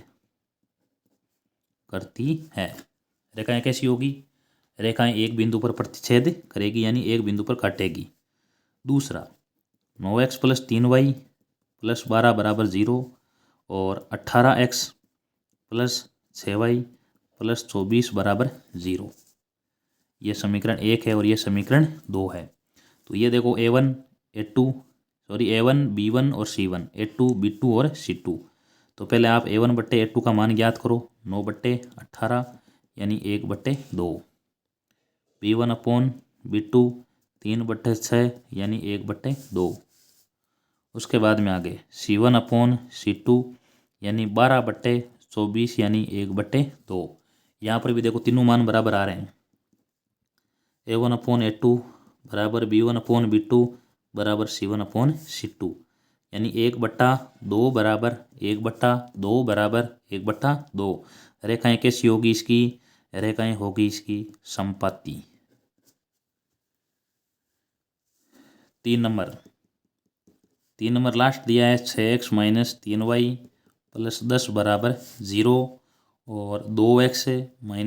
करती है। रेखाएं कैसी होगी, रेखाएं एक बिंदु पर प्रतिच्छेद करेगी यानी एक बिंदु पर काटेगी। दूसरा 9x + 3y + 12 = 0 और 18x + 6y + 24 = 0। ये समीकरण 1 है और ये समीकरण 2 है। तो ये देखो A1 B1 और C1, A2 B2 और C2। तो पहले आप A1/A2 का मान ज्ञात करो 9/18 यानी 1/2। B1/B2 3/6 यानी 1/2। उसके बाद में आगे C1/C2 यानी 12/24 यानी 1/2। यहाँ पर भी देखो तीनों मान बराबर आ रहे हैं। A1/A2 बराबर B1/B2 बराबर C1/C2 यानी 1/2 बराबर 1/2 बराबर 1/2। रेखाएं कैसी होगी इसकी, रेखाएं होगी इसकी समपाती। 3 नंबर लास्ट दिया है 6x - 3y + 10 = 0 और 2x - y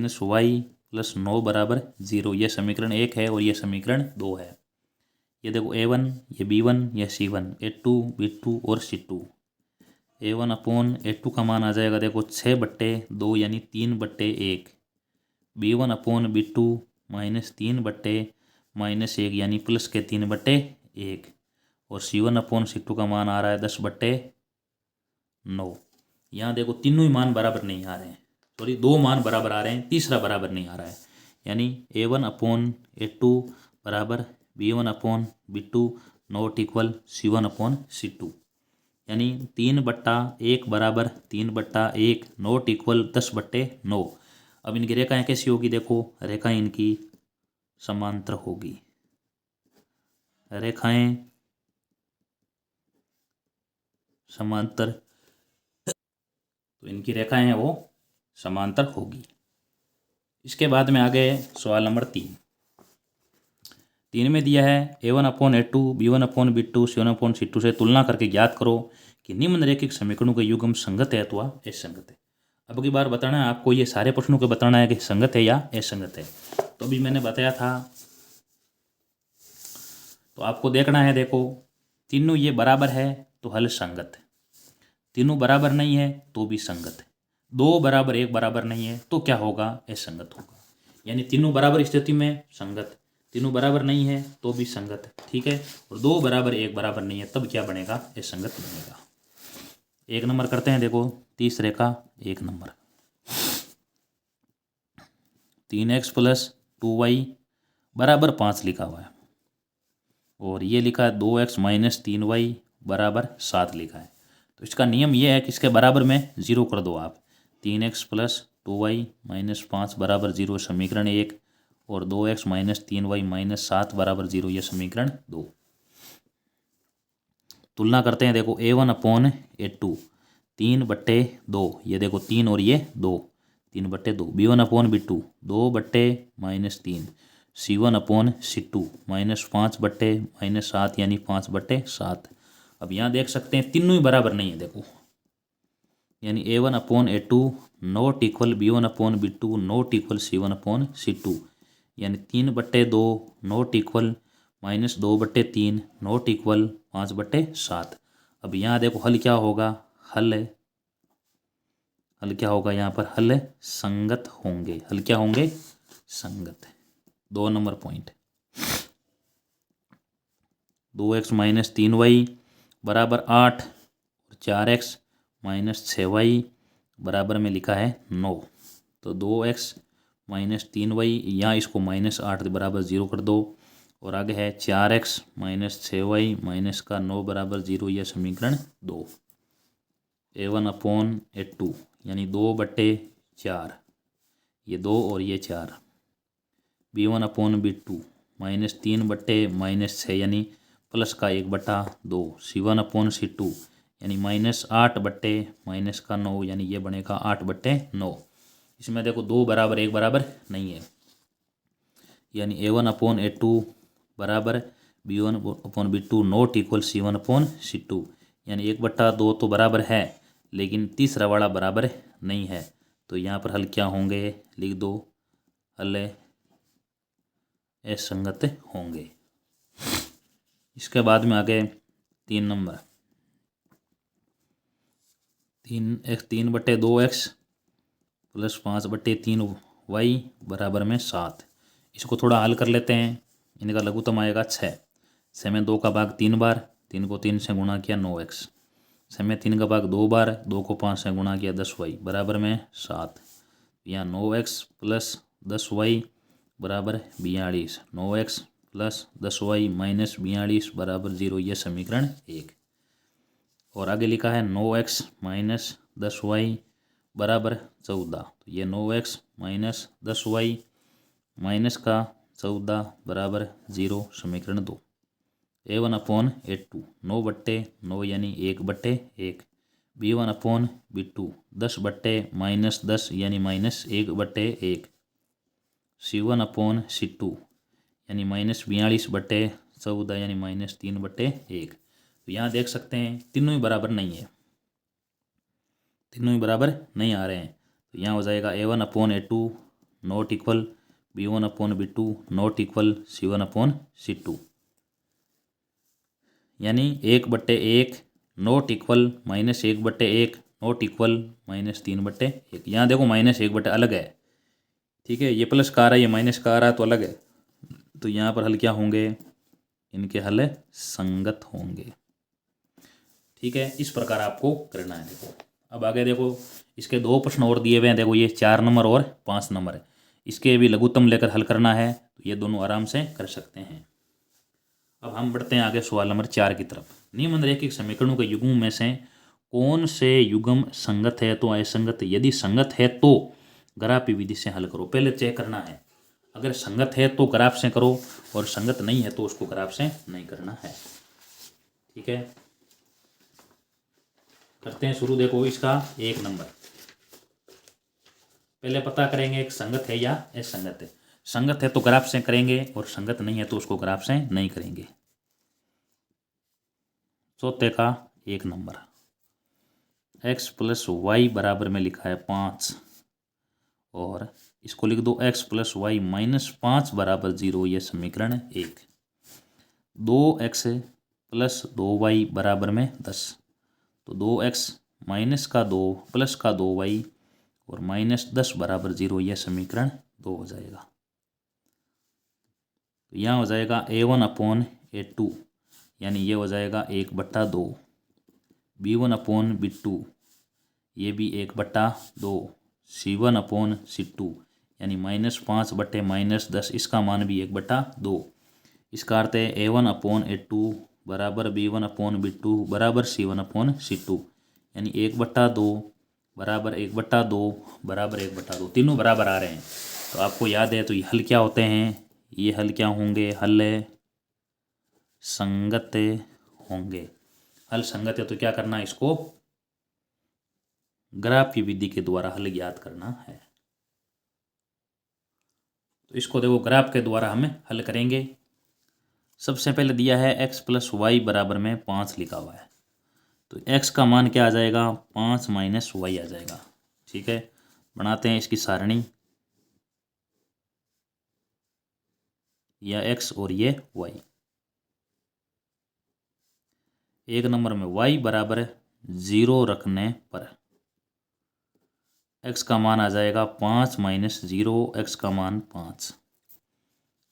+ 9 = 0। ये समीकरण 1 है और ये समीकरण 2 है। ये देखो A1, ये B1, ये C1, A2 B2 और C2। A1/A2 का मान आ जाएगा देखो 6/2 यानी 3/1। B1/B2 -3/-1 यानी +3/1 और C1/C2 का मान आ रहा है 10/9। यहाँ देखो तीनों ही मान बराबर नहीं आ रहे हैं, सॉरी 2 मान बराबर आ रहे हैं, तीसरा बराबर नहीं आ रहा है। यानी A1/A2 बराबर B1/B2 नॉट इक्वल C1/C2 यानी 3/1 बराबर 3/1 नॉट इक्वल 10/9। अब इनकी रेखाएं कैसी होगी, देखो रेखाएं इनकी समांतर होगी। रेखाएं समांतर, तो इनकी रेखाएं हैं वो समांतर होगी। इसके बाद में आगे सवाल नंबर 3 में दिया है A1/A2 B1/B2 C1/C2 से तुलना करके ज्ञात करो कि निम्नलिखित समीकरणों के युग्म संगत है अथवा असंगत है। अब की बार बताना है आपको, ये सारे प्रश्नों को बताना है कि संगत है या असंगत है। तो अभी मैंने बताया था, तो आपको देखना है, देखो तीनों ये बराबर है तो हल संगत है, तीनों बराबर नहीं है तो भी संगत है, 2 बराबर 1 बराबर नहीं है तो क्या होगा, असंगत होगा। यानी तीनों बराबर स्थिति में संगत, तीनों बराबर नहीं है तो भी संगत, ठीक है। और 2 बराबर 1 बराबर नहीं है तब क्या बनेगा, असंगत बनेगा। 1 नंबर करते हैं, देखो तीसरे का 1 नंबर 3x + 2y बराबर 5 लिखा हुआ है और ये लिखा है 2x - 3y बराबर 7 लिखा है। तो इसका नियम ये है कि इसके बराबर में 0 कर दो आप। 3x + 2y - 5 बराबर 0 समीकरण 1 और 2x - 3y - 7 बराबर 0 ये समीकरण 2। तुलना करते हैं, देखो A1/A2 3/2, ये देखो 3 और ये 2 3/2। B1/B2 2/-3। C1/C2 -5/-7 यानी 5/7। अब यहाँ देख सकते हैं तीनों ही बराबर नहीं है, देखो यानी A1/A2 not equal B1/B2 not equal C1/C2 यानी 3/2 नॉट इक्वल -2/3 नॉट इक्वल 5/7। अब यहाँ देखो हल क्या होगा, हल क्या होगा, यहाँ पर हल संगत होंगे, हल क्या होंगे, संगत। 2 नंबर पॉइंट 2x - 3y बराबर 8 और 4x - 6y बराबर में लिखा है 9। तो 2x - 3y यहाँ इसको -8 बराबर 0 कर दो और आगे है 4x - 6y -9 बराबर 0 यह समीकरण 2। A1/A2 यानी 2/4, ये 2 और ये 4। B1/B2 -3/-6 यानी प्लस का 1/2 C1/C2 यानी -8 माइनस का 9 यानी ये बनेगा 8/9। इसमें देखो 2 बराबर 1 बराबर नहीं है, यानी A1/A2 बराबर B1/B2 नॉट इक्वल C1/C2, यानी 1/2 तो बराबर है लेकिन तीसरा वाला बराबर नहीं है। तो यहाँ पर हल क्या होंगे, लिख दो, हल असंगत होंगे। इसके बाद में आगे 3 नंबर, 3/2x प्लस 5/3y बराबर में 7। इसको थोड़ा हल कर लेते हैं। इनका लघुत्तम आएगा 6। 6 में 2 का भाग 3 बार, 3 को 3 से गुणा किया 9x। 6 में 3 का भाग 2 बार, 2 को 5 से गुणा किया 10y बराबर में 7। यहाँ 9x प्लस 10y बराबर 42। 9x प्लस 10y माइनस 42 बराबर 0, ये समीकरण 1। और आगे लिखा है 9x माइनस 10y बराबर 14। तो ये 9x माइनस 10y माइनस का 14 बराबर 0, समीकरण 2। A1/A2 9/9 यानी 1/1। B1/B2 10/-10 यानी -1/1। C1/C2 यानी -42/14 यानी -3/1। तो यहाँ देख सकते हैं तीनों ही बराबर नहीं है, तीनों ही बराबर नहीं आ रहे हैं। तो यहाँ हो जाएगा A1/A2 not equal B1/B2 not equal C1/C2, यानी 1/1 नॉट इक्वल -1/1 नॉट इक्वल -3/1। यहाँ देखो -1/, अलग है, ठीक है, ये प्लस का आ रहा है, ये माइनस का आ रहा है, तो अलग है। तो यहाँ पर हल क्या होंगे, इनके हल संगत होंगे। ठीक है, इस प्रकार आपको करना है। देखो अब आगे देखो, इसके 2 प्रश्न और दिए हुए हैं। देखो ये 4 नंबर और 5 नंबर है, इसके भी लघुत्तम लेकर हल करना है। तो ये दोनों आराम से कर सकते हैं। अब हम बढ़ते हैं आगे सवाल नंबर 4 की तरफ। निम्नलिखित समीकरणों के युग्म में से कौन से युग्म संगत है तो असंगत, यदि संगत है तो ग्राफी विधि से हल करो। पहले चेक करना है, अगर संगत है तो ग्राफ से करो और संगत नहीं है तो उसको ग्राफ से नहीं करना है। ठीक है, करते हैं शुरू। देखो इसका 1 नंबर, पहले पता करेंगे एक संगत है या असंगत है। संगत है तो ग्राफ से करेंगे और संगत नहीं है तो उसको ग्राफ से नहीं करेंगे। चौथे का 1 नंबर, x प्लस वाई बराबर में लिखा है 5 और इसको लिख दो x प्लस वाई माइनस 5 बराबर 0, ये समीकरण 1। 2x प्लस 2y बराबर में 10, तो 2x माइनस का 2 प्लस का 2y और -10 बराबर 0, यह समीकरण 2 हो जाएगा। तो यहाँ हो जाएगा A1/A2 यानी ये हो जाएगा 1/2। B1/B2 ये भी 1/2। C1/C2 यानी -5/-10, इसका मान भी 1/2। इसका अर्थ है A1/A2 बराबर B1/B2 बराबर C1/C2, यानी 1/2 बराबर 1/2 बराबर 1/2, तीनों बराबर आ रहे हैं। तो आपको याद है, तो ये हल क्या होते हैं, ये हल क्या होंगे, हल संगत होंगे। हल संगत है तो क्या करना है, इसको ग्राफ की विधि के द्वारा हल ज्ञात करना है। तो इसको देखो ग्राफ के द्वारा हमें हल करेंगे। सबसे पहले दिया है x प्लस वाई बराबर में 5 लिखा हुआ है, तो x का मान क्या आ जाएगा, 5 माइनस वाई आ जाएगा। ठीक है, बनाते हैं इसकी सारणी, यह x और ये y। 1 नंबर में y बराबर 0 रखने पर x का मान आ जाएगा 5 माइनस 0, x का मान 5।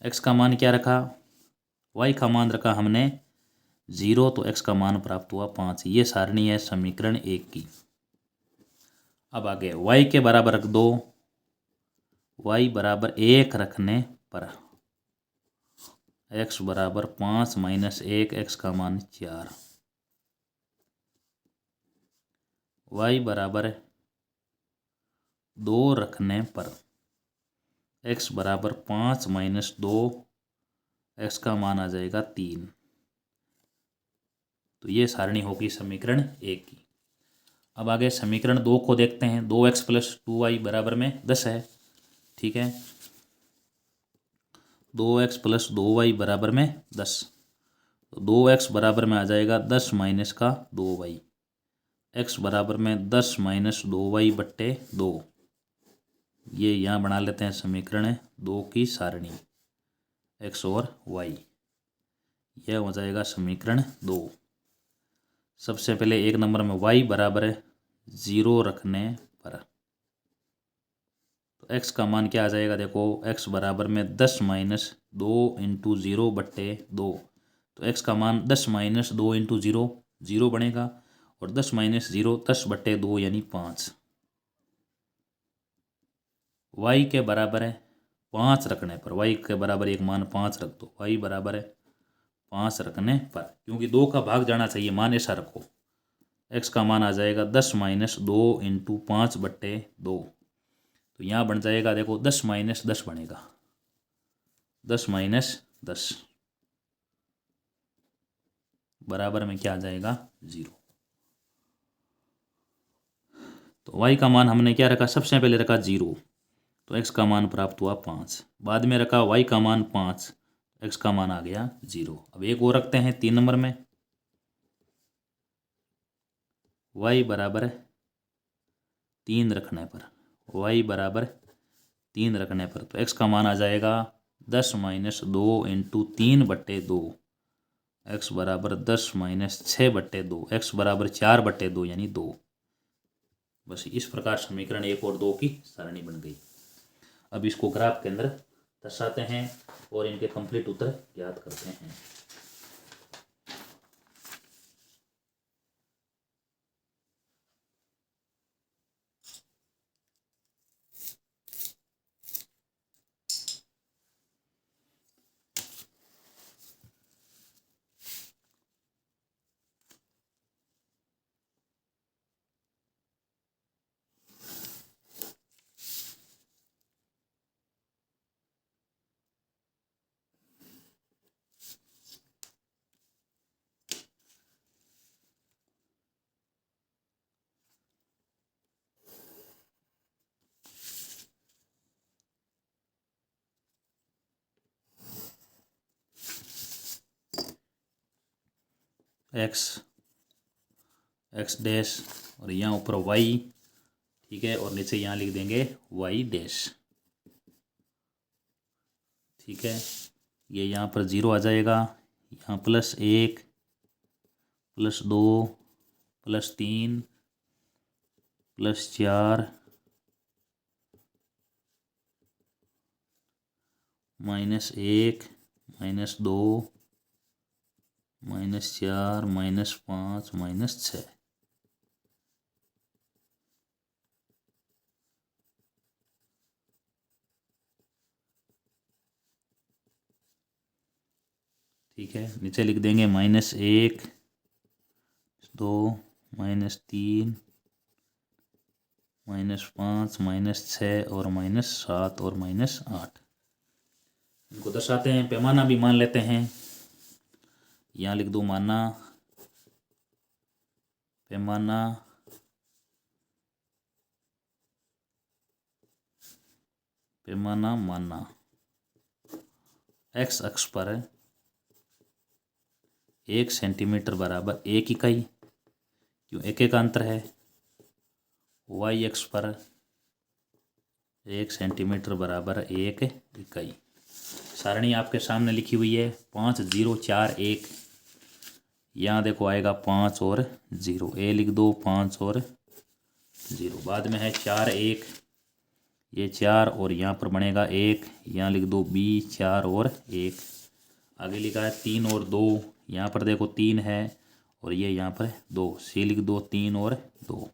x का मान क्या रखा, y का मान रखा हमने 0, तो x का मान प्राप्त हुआ 5। ये सारणी है समीकरण 1 की। अब आगे y के बराबर रख दो, y बराबर 1 रखने पर x बराबर 5 माइनस 1, x का मान 4। y बराबर 2 रखने पर x बराबर 5 माइनस 2, x का मान आ जाएगा 3। तो ये सारणी होगी समीकरण 1 की। अब आगे समीकरण 2 को देखते हैं। 2x + 2y बराबर में 10 है। ठीक है, 2x + 2y बराबर में 10। तो 2x बराबर में आ जाएगा 10 माइनस का 2y। x बराबर में 10 माइनस 2y बट्टे 2। ये यहाँ बना लेते हैं समीकरण 2 की सारणी x और y। यह हो जाएगा समीकरण 2। सबसे पहले 1 नंबर में y बराबर है 0 रखने पर, तो x का मान क्या आ जाएगा? देखो x बराबर में 10 माइनस 2 इंटू 0 बट्टे 2। तो x का मान 10 माइनस 2 इंटू 0 0 बनेगा, और 10 माइनस 0 10 बट्टे 2 यानी 5। y के बराबर है 5 रखने पर, y के बराबर एक मान 5 रख दो। y बराबर है 5 रखने पर, क्योंकि 2 का भाग जाना चाहिए, मान ऐसा रखो। x का मान आ जाएगा 10 माइनस 2 इंटू 5 बट्टे 2। तो यहाँ बन जाएगा, देखो 10 माइनस 10 बनेगा, 10 माइनस 10 बराबर में क्या आ जाएगा? 0। तो y का मान हमने क्या रखा? सबसे पहले रखा 0, तो x का मान प्राप्त हुआ 5। बाद में रखा y का मान 5, x का मान आ गया 0। अब एक और रखते हैं 3 नंबर में, y बराबर 3 रखने पर, y बराबर 3 रखने पर, तो x का मान आ जाएगा 10 माइनस 2 इंटू 3 बट्टे 2। x बराबर 10 माइनस 6 बट्टे 2, x बराबर 4 बट्टे 2 यानी 2। बस इस प्रकार समीकरण 1 और 2 की सारणी बन गई। अब इसको ग्राफ के अंदर दर्शाते हैं और इनके कंप्लीट उत्तर ज्ञात करते हैं। x डैश और यहाँ ऊपर y, ठीक है, और नीचे यहाँ लिख देंगे y डैश। ठीक है, ये यहाँ पर 0 आ जाएगा, यहाँ +1 +2 +3 +4 -1 -2 -4 -5 -6। ठीक है, नीचे लिख देंगे -1 2 -3 -5 -6 और -7 और -8। इनको दर्शाते हैं। पैमाना भी मान लेते हैं, यहाँ लिख दो माना, पैमाना पैमाना माना। x अक्ष पर 1 सेंटीमीटर बराबर 1 इकाई, क्यों 1 का अंतर है। y अक्ष पर 1 सेंटीमीटर बराबर 1 इकाई। सारणी आपके सामने लिखी हुई है 5 0 4 1। यहाँ देखो आएगा 5 और 0, ए लिख दो 5 और 0। बाद में है 4 1, ये 4 और यहाँ पर बनेगा 1, यहाँ लिख दो b 4 और 1। आगे लिखा है 3 और 2, यहाँ पर देखो 3 है और ये यहाँ पर 2, सी लिख दो 3 और 2।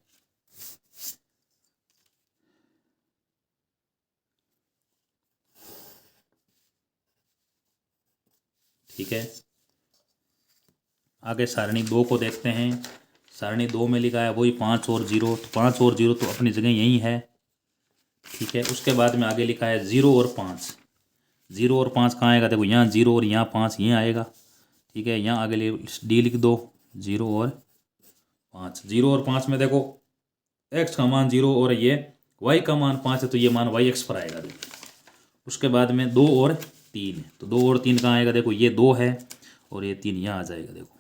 ठीक है, आगे सारणी 2 को देखते हैं। सारणी 2 में लिखा है वही 5 और 0, तो 5 और 0 तो अपनी जगह यही है। ठीक है, उसके बाद में आगे लिखा है 0 और 5। 0 और 5 कहाँ आएगा? देखो यहाँ 0 और यहाँ 5 यहाँ आएगा। ठीक है, यहाँ आगे डी लिख दो, 0 और 5, 0 और 5 में देखो x का मान 0 और ये y का मान 5 है, तो ये मान y x पर आएगा। देखो उसके बाद में 2 और 3 है, तो 2 और 3 कहाँ आएगा, देखो ये 2 है और ये 3 यहाँ आ जाएगा। देखो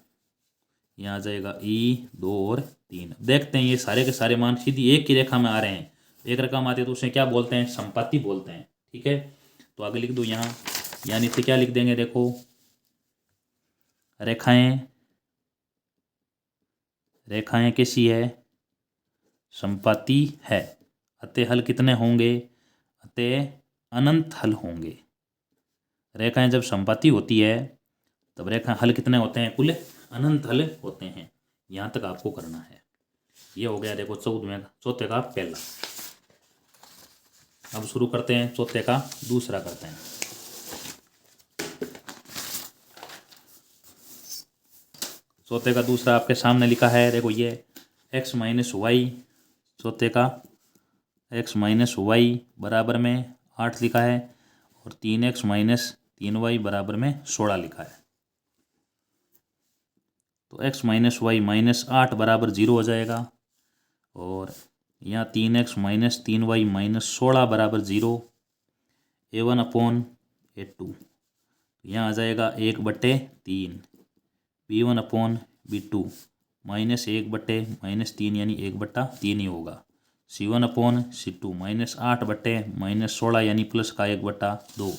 यहाँ आ जाएगा ई 2 और 3। देखते हैं ये सारे के सारे मान सीधी एक की रेखा में आ रहे हैं। एक रेखा में आते हैं तो उसे क्या बोलते हैं, संपाती बोलते हैं। ठीक है, तो आगे लिख दो यहाँ, यानी से क्या लिख देंगे, देखो रेखाएं कैसी है, संपाती है। अतः हल कितने होंगे, अतः अनंत हल होंगे। रेखाएं जब संपाती होती है तब रेखा हल कितने होते हैं, कुल अनंत हल होते हैं। यहाँ तक आपको करना है। ये हो गया देखो चौथे का पहला। अब शुरू करते हैं चौथे का दूसरा करते हैं। चौथे का दूसरा आपके सामने लिखा है, देखो ये x माइनस वाई, चौथे का x माइनस वाई बराबर में 8 लिखा है और 3x माइनस 3y बराबर में 16 लिखा है। तो x माइनस वाई माइनस 8 बराबर 0 हो जाएगा और यहाँ 3x माइनस 3y माइनस 16 बराबर 0, a1 अपॉन a2 यहाँ आ जाएगा 1/3, b1 अपॉन b2 माइनस 1/-3 यानी 1/3 ही होगा, c1 upon c2 minus 8 minus 16 यानी प्लस का 1/2।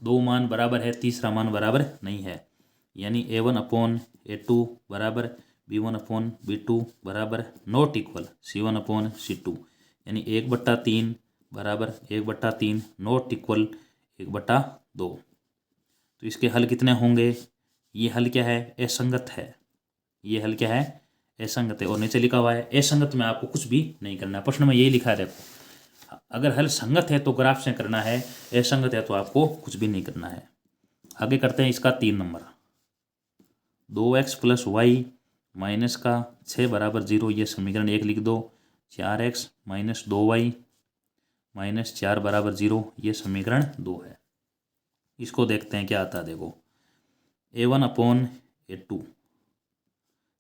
दो मान बराबर है, तीसरा मान बराबर नहीं है, यानी a1 अपॉन a2 बराबर b1 अपॉन b2 बराबर not equal c1 upon c2, यानी 1/3 बराबर 1/3 नॉट इक्वल 1/2। तो इसके हल कितने होंगे, ये हल क्या है, असंगत है। ये हल क्या है, असंगत है। और नीचे लिखा हुआ है असंगत में आपको कुछ भी नहीं करना है। प्रश्न में यही लिखा है, देखो अगर हल संगत है तो ग्राफ से करना है, असंगत है तो आपको कुछ भी नहीं करना है। आगे करते हैं इसका 3 number. 2x plus y minus का 6 बराबर 0, ये समीकरण 1 लिख दो। 4x माइनस 2y माइनस 4 बराबर 0, ये समीकरण 2 है। इसको देखते हैं क्या आता है। देखो a1 अपॉन a2, तो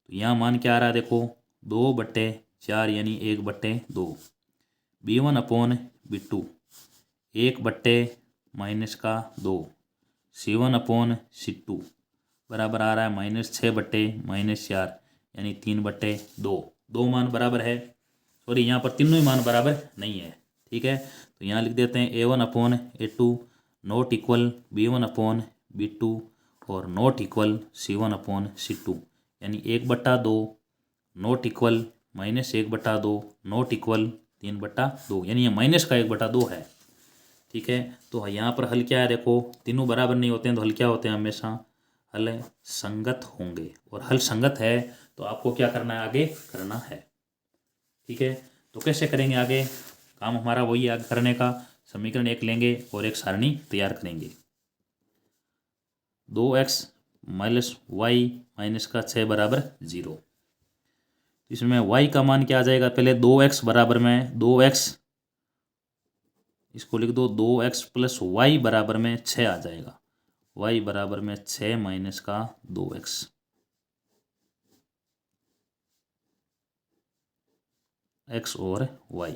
यहाँ मान क्या आ रहा है, देखो 2/4 यानी 1/2। b1 upon b2 1/-2, c1 upon c2 बराबर आ रहा है -6/-4 यानी 3/2। दो मान बराबर है, सॉरी यहाँ पर तीनों ही मान बराबर नहीं है। ठीक है, तो यहाँ लिख देते हैं a1 upon a2 not equal b1 upon b2 और not equal c1 upon c2, यानी 1/2 नॉट इक्वल -1/2 नॉट इक्वल 3/2, यानी ये माइनस का 1/2 है। ठीक है, तो यहाँ पर हल क्या है, देखो तीनों बराबर नहीं होते हैं तो हल क्या होते हैं, हमेशा हल संगत होंगे। और हल संगत है तो आपको क्या करना है, आगे करना है। ठीक है, तो कैसे करेंगे आगे, काम हमारा वही आगे करने का। समीकरण 1 लेंगे और एक सारणी तैयार करेंगे। 2x माइनस वाई माइनस का 6 बराबर 0। इसमें y का मान क्या आ जाएगा, पहले 2x बराबर में 2x, इसको लिख दो 2x प्लस वाई बराबर में 6 आ जाएगा। y बराबर में 6 माइनस का 2x, x और y।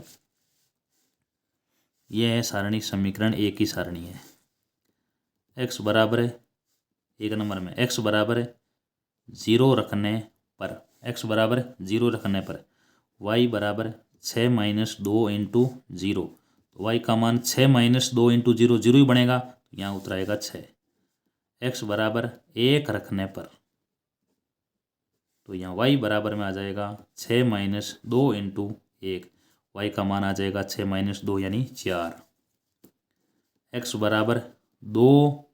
ये है सारणी, समीकरण 1 की सारणी है। x बराबर 1 नंबर में x बराबर 0 रखने पर, x बराबर 0 रखने पर y बराबर 6 माइनस 2 इंटू 0, तो y का मान 6 माइनस 2 इंटू 0 0 ही बनेगा, तो यहाँ उतराएगा 6। x बराबर 1 रखने पर, तो यहाँ y बराबर में आ जाएगा 6 माइनस 2 इंटू 1, y का मान आ जाएगा 6 माइनस 2 यानी 4। x बराबर 2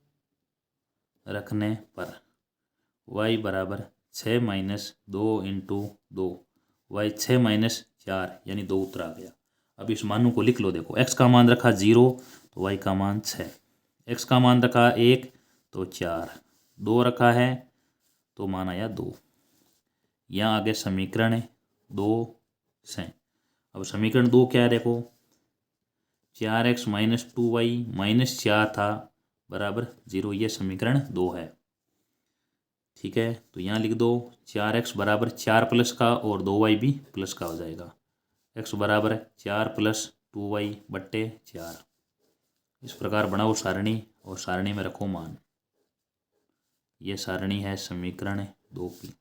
रखने पर y बराबर 6 माइनस 2 इंटू 2, y 6 माइनस 4 यानी 2 उत्तर आ गया। अब इस मानों को लिख लो। देखो x का मान रखा 0 तो y का मान 6, x का मान रखा 1 तो 4, 2 रखा है तो मान आया 2। यहाँ आगे समीकरण 2 से, अब समीकरण 2 क्या है, देखो 4x माइनस 2y माइनस 4 था बराबर 0, ये समीकरण 2 है। ठीक है, तो यहाँ लिख दो 4x बराबर 4 प्लस का और 2y भी प्लस का हो जाएगा। x बराबर 4 प्लस 2y बट्टे 4। इस प्रकार बनाओ सारणी और सारणी में रखो मान। ये सारणी है समीकरण 2 की।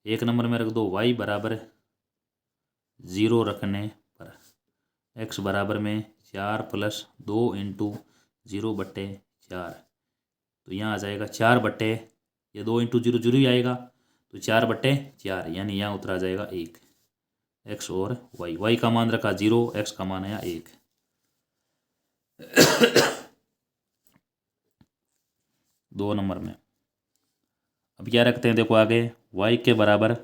1 नंबर में रख दो y बराबर 0 रखने पर x बराबर में 4 प्लस 2 इंटू 0 बट्टे 4। तो यहाँ आ जाएगा 4 बट्टे, ये 2 इंटू 0 0 ही आएगा, तो 4 बट्टे 4, यानी यहाँ उतरा जाएगा 1। x और y का मान रखा 0, x का मान आया 1। दो नंबर में अब क्या रखते हैं, देखो आगे y के बराबर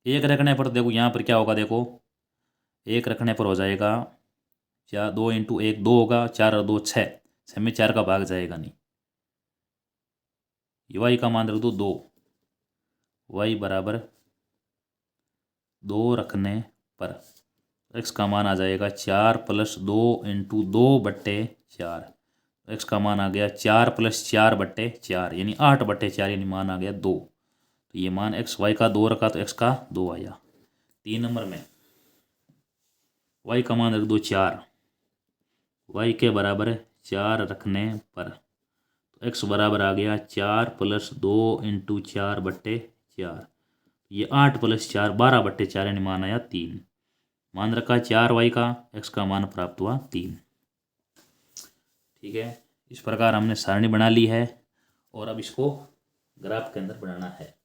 1 रखने पर देखो यहाँ पर क्या होगा, देखो 1 रखने पर हो जाएगा 4, 2 इंटू 1 2 होगा, 4 और 2 6, 6 में 4 का भाग जाएगा नहीं। y का मान रख दो 2, y बराबर 2 रखने पर x का मान आ जाएगा 4 प्लस 2 इंटू 2 बट्टे 4। x का मान आ गया 4 प्लस 4 बट्टे 4, यानी 8 बट्टे 4, यानी मान आ गया 2। तो ये मान x y का 2 रखा तो x का 2 आया। 3 नंबर में y का मान रख दो 4, y के बराबर 4 रखने पर तो x बराबर आ गया 4 प्लस 2 इंटू 4 बट्टे 4। ये 8 प्लस 4 12 बट्टे 4, यानी मान आया 3। मान रखा 4y का, x का मान प्राप्त हुआ 3। ठीक है, इस प्रकार हमने सारणी बना ली है और अब इसको ग्राफ के अंदर बनाना है।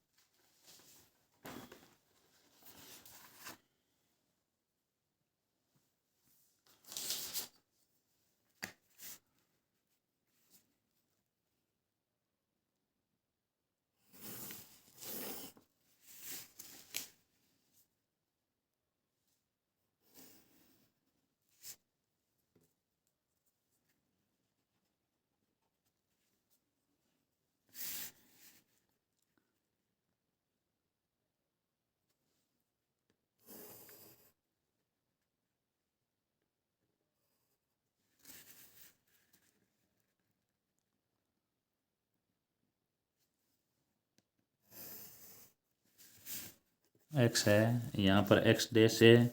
x है, यहाँ पर x डैश है,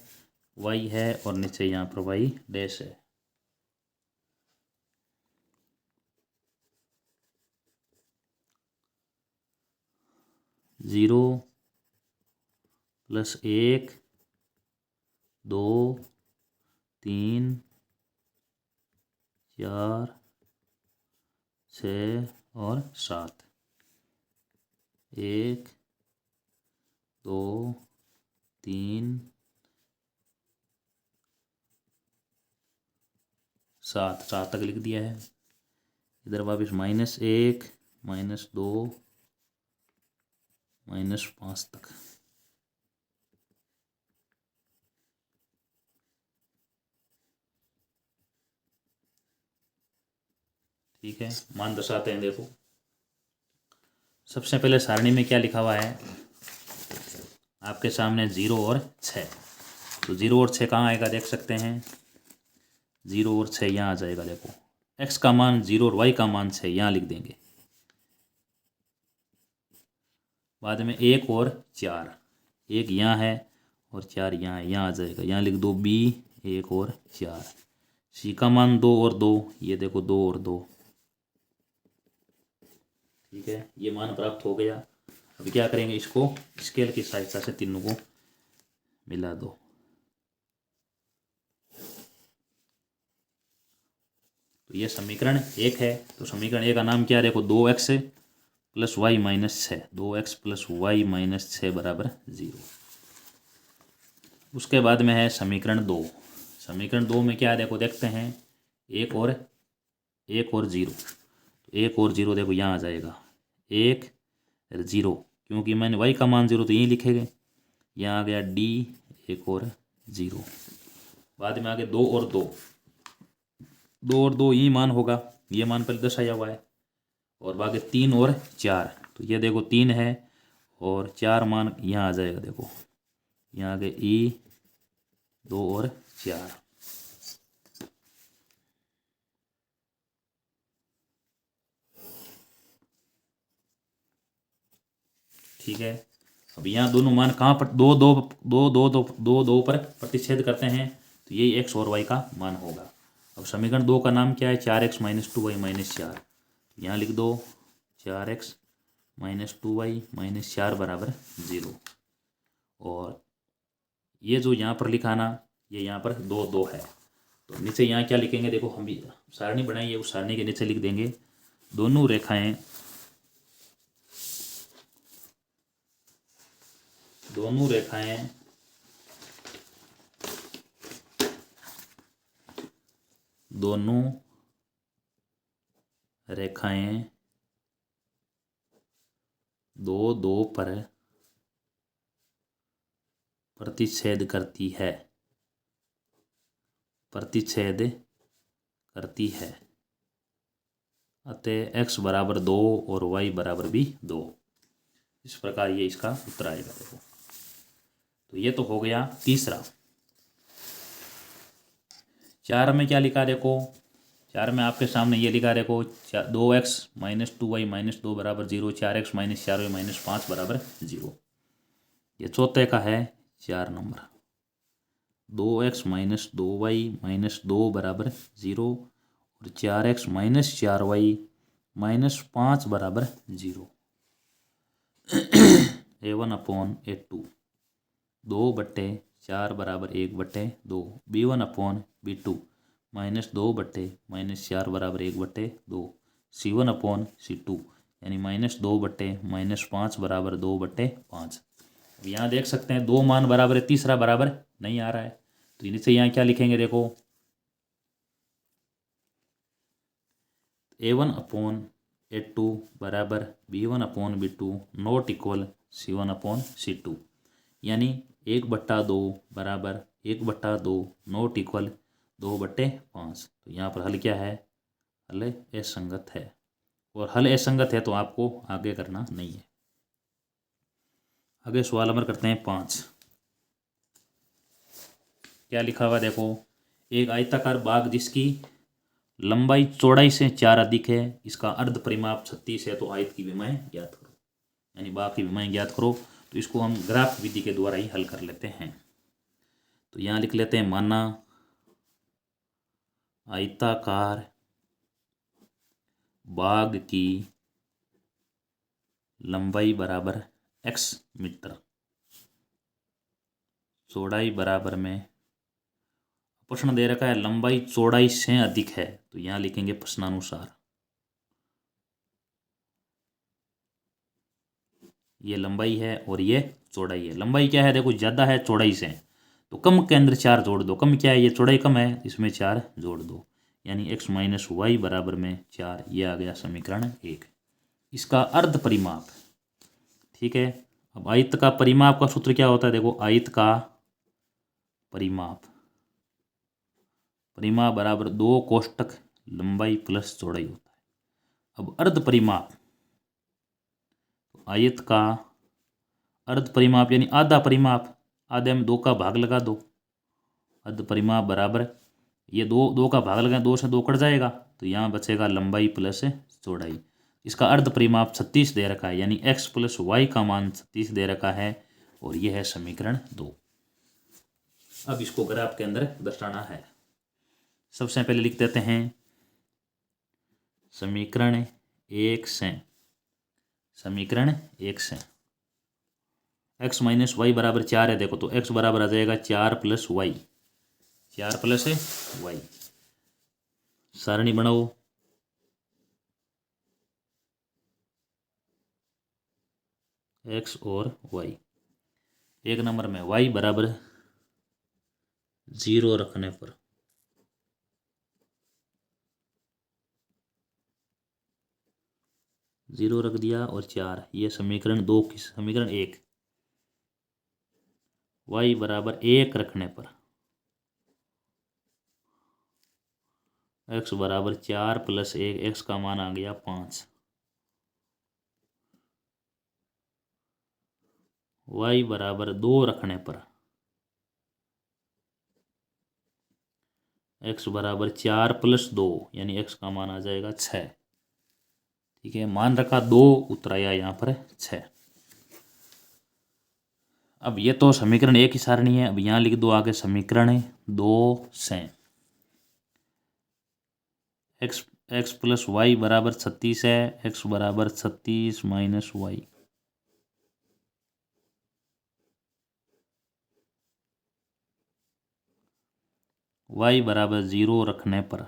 y है और नीचे यहाँ पर y डैश है। जीरो प्लस 1 2 3 4 6 और 7, 1 2 3 7, 7 तक लिख दिया है। इधर वापस -1 -2 -5 तक। ठीक है, मान दर्शाते हैं। देखो सबसे पहले सारणी में क्या लिखा हुआ है आपके सामने, 0 और 6। तो 0 और 6 कहाँ आएगा देख सकते हैं, 0 और 6 यहाँ आ जाएगा। देखो x का मान 0 और y का मान 6 यहाँ लिख देंगे। बाद में 1 और 4, 1 यहाँ है और 4 यहाँ है, यहाँ आ जाएगा। यहाँ लिख दो b 1 और 4। c का मान 2 और 2, ये देखो 2 और 2। ठीक है, ये मान प्राप्त हो गया। अभी क्या करेंगे, इसको स्केल की सहायता से तीनों को मिला दो। तो ये समीकरण 1 है। तो समीकरण 1 का नाम क्या है, देखो 2x plus y minus 6, 2x plus y minus 6 बराबर 0। उसके बाद में है समीकरण 2। समीकरण 2 में क्या है, देखो देखते हैं, 1 और 0। तो 1 और 0 देखो यहाँ आ जाएगा, 1 0, क्योंकि मैंने y का मान 0 तो यहीं लिखेंगे। यहाँ आ गया d 1 और 0। बाद में आगे 2 और 2, 2 और 2 यही मान होगा, ये मान पहले दर्शाया हुआ है। और बाकी 3 और 4, तो ये देखो 3 है और 4 मान यहाँ आ जाएगा। देखो यहाँ आगे ई 2 और 4। ठीक है। अब यहाँ दोनों मान कहाँ पर दो दो दो दो दो दो दो पर प्रतिच्छेद करते हैं, तो यही एक्स और वाई का मान होगा। अब समीकरण 2 का नाम क्या है, 4x माइनस 2y माइनस 4। यहाँ लिख दो 4x माइनस 2y माइनस 4 बराबर 0। और ये जो यहाँ पर लिखा ना, ये यहाँ पर 2 2 है, तो नीचे यहाँ क्या लिखेंगे, देखो हम भी सारणी बनाइए, उस सारणी के नीचे लिख देंगे दोनों रेखाएं दोनों रेखाएं दोनों रेखाएं 2 2 पर प्रतिच्छेद करती है, प्रतिच्छेद करती है, अतः x बराबर 2 और y बराबर भी 2। इस प्रकार ये इसका उत्तर आएगा। देखो तो ये तो हो गया तीसरा। 4 में क्या लिखा, देखो 4 में आपके सामने ये लिखा, देखो 2x माइनस 2y माइनस 2 बराबर 0, 4x माइनस 4y माइनस 5 बराबर 0। ये चौथे का है 4 number, 2x minus 2y minus 2 बराबर 0 और 4x माइनस 4y माइनस 5 बराबर 0। a1 अपॉन a2 2/4 बराबर 1/2, b1 upon b2 minus 2/ minus 4 बराबर 1/2, c1 अपॉन c2 यानी माइनस 2/ माइनस 5 बराबर 2/5। अब यहाँ देख सकते हैं 2 मान बराबर है, तीसरा बराबर नहीं आ रहा है, तो नीचे यहाँ क्या लिखेंगे, देखो a1 अपॉन a2 बराबर b1 upon b2 not equal c1 upon c2, यानी 1/2 बराबर 1/2 नॉट इक्वल 2/5। तो यहाँ पर हल क्या है, हल असंगत है, और हल असंगत है तो आपको आगे करना नहीं है। आगे सवाल नंबर करते हैं 5। क्या लिखा हुआ, देखो एक आयताकार बाग जिसकी लंबाई चौड़ाई से 4 अधिक है, इसका अर्ध परिमाप 36 है, तो आयत की विमाएं ज्ञात करो, यानी बाग की विमाएं ज्ञात करो। तो इसको हम ग्राफ विधि के द्वारा ही हल कर लेते हैं। तो यहाँ लिख लेते हैं, माना आयताकार बाग की लंबाई बराबर x मीटर, चौड़ाई बराबर में प्रश्न दे रखा है लंबाई चौड़ाई से अधिक है, तो यहाँ लिखेंगे प्रश्नानुसार। ये लंबाई है और ये चौड़ाई है। लंबाई क्या है, देखो ज़्यादा है चौड़ाई से, तो कम के अंदर 4 जोड़ दो। कम क्या है, ये चौड़ाई कम है, इसमें 4 जोड़ दो, यानी x माइनस वाई बराबर में 4। ये आ गया समीकरण 1। इसका अर्ध परिमाप, ठीक है। अब आयत का परिमाप का सूत्र क्या होता है, देखो आयत का परिमाप, परिमाप बराबर 2 कोष्टक लंबाई प्लस चौड़ाई होता है। अब अर्ध परिमाप, आयत का अर्ध परिमाप यानी आधा परिमाप, आधे में 2 का भाग लगा दो, अर्ध परिमाप बराबर ये 2 का भाग लगाए, 2 से 2 कट जाएगा, तो यहाँ बचेगा लंबाई प्लस चौड़ाई। इसका अर्ध परिमाप 36 दे रखा है, यानी x प्लस वाई का मान 36 दे रखा है, और यह है समीकरण 2। अब इसको ग्राफ के अंदर दर्शाना है। सबसे पहले लिख देते हैं समीकरण 1 से, समीकरण 1 से x माइनस वाई बराबर 4 है, देखो तो x बराबर आ जाएगा 4 प्लस वाई, 4 प्लस वाई। सारणी बनाओ, x और y। 1 नंबर में y बराबर 0 रखने पर 0 रख दिया, और 4, ये समीकरण 2 की समीकरण 1। y बराबर 1 रखने पर x बराबर 4 प्लस 1, x का मान आ गया 5। y बराबर 2 रखने पर x बराबर 4 प्लस 2, यानी x का मान आ जाएगा 6। ठीक है, मान रखा 2, उत्तर आया यहाँ पर 6। अब ये तो समीकरण एक ही सारणी है। अब यहाँ लिख दो आगे समीकरण 2 से एक्स प्लस वाई बराबर 36 है। एक्स बराबर 36 माइनस वाई। वाई बराबर 0 रखने पर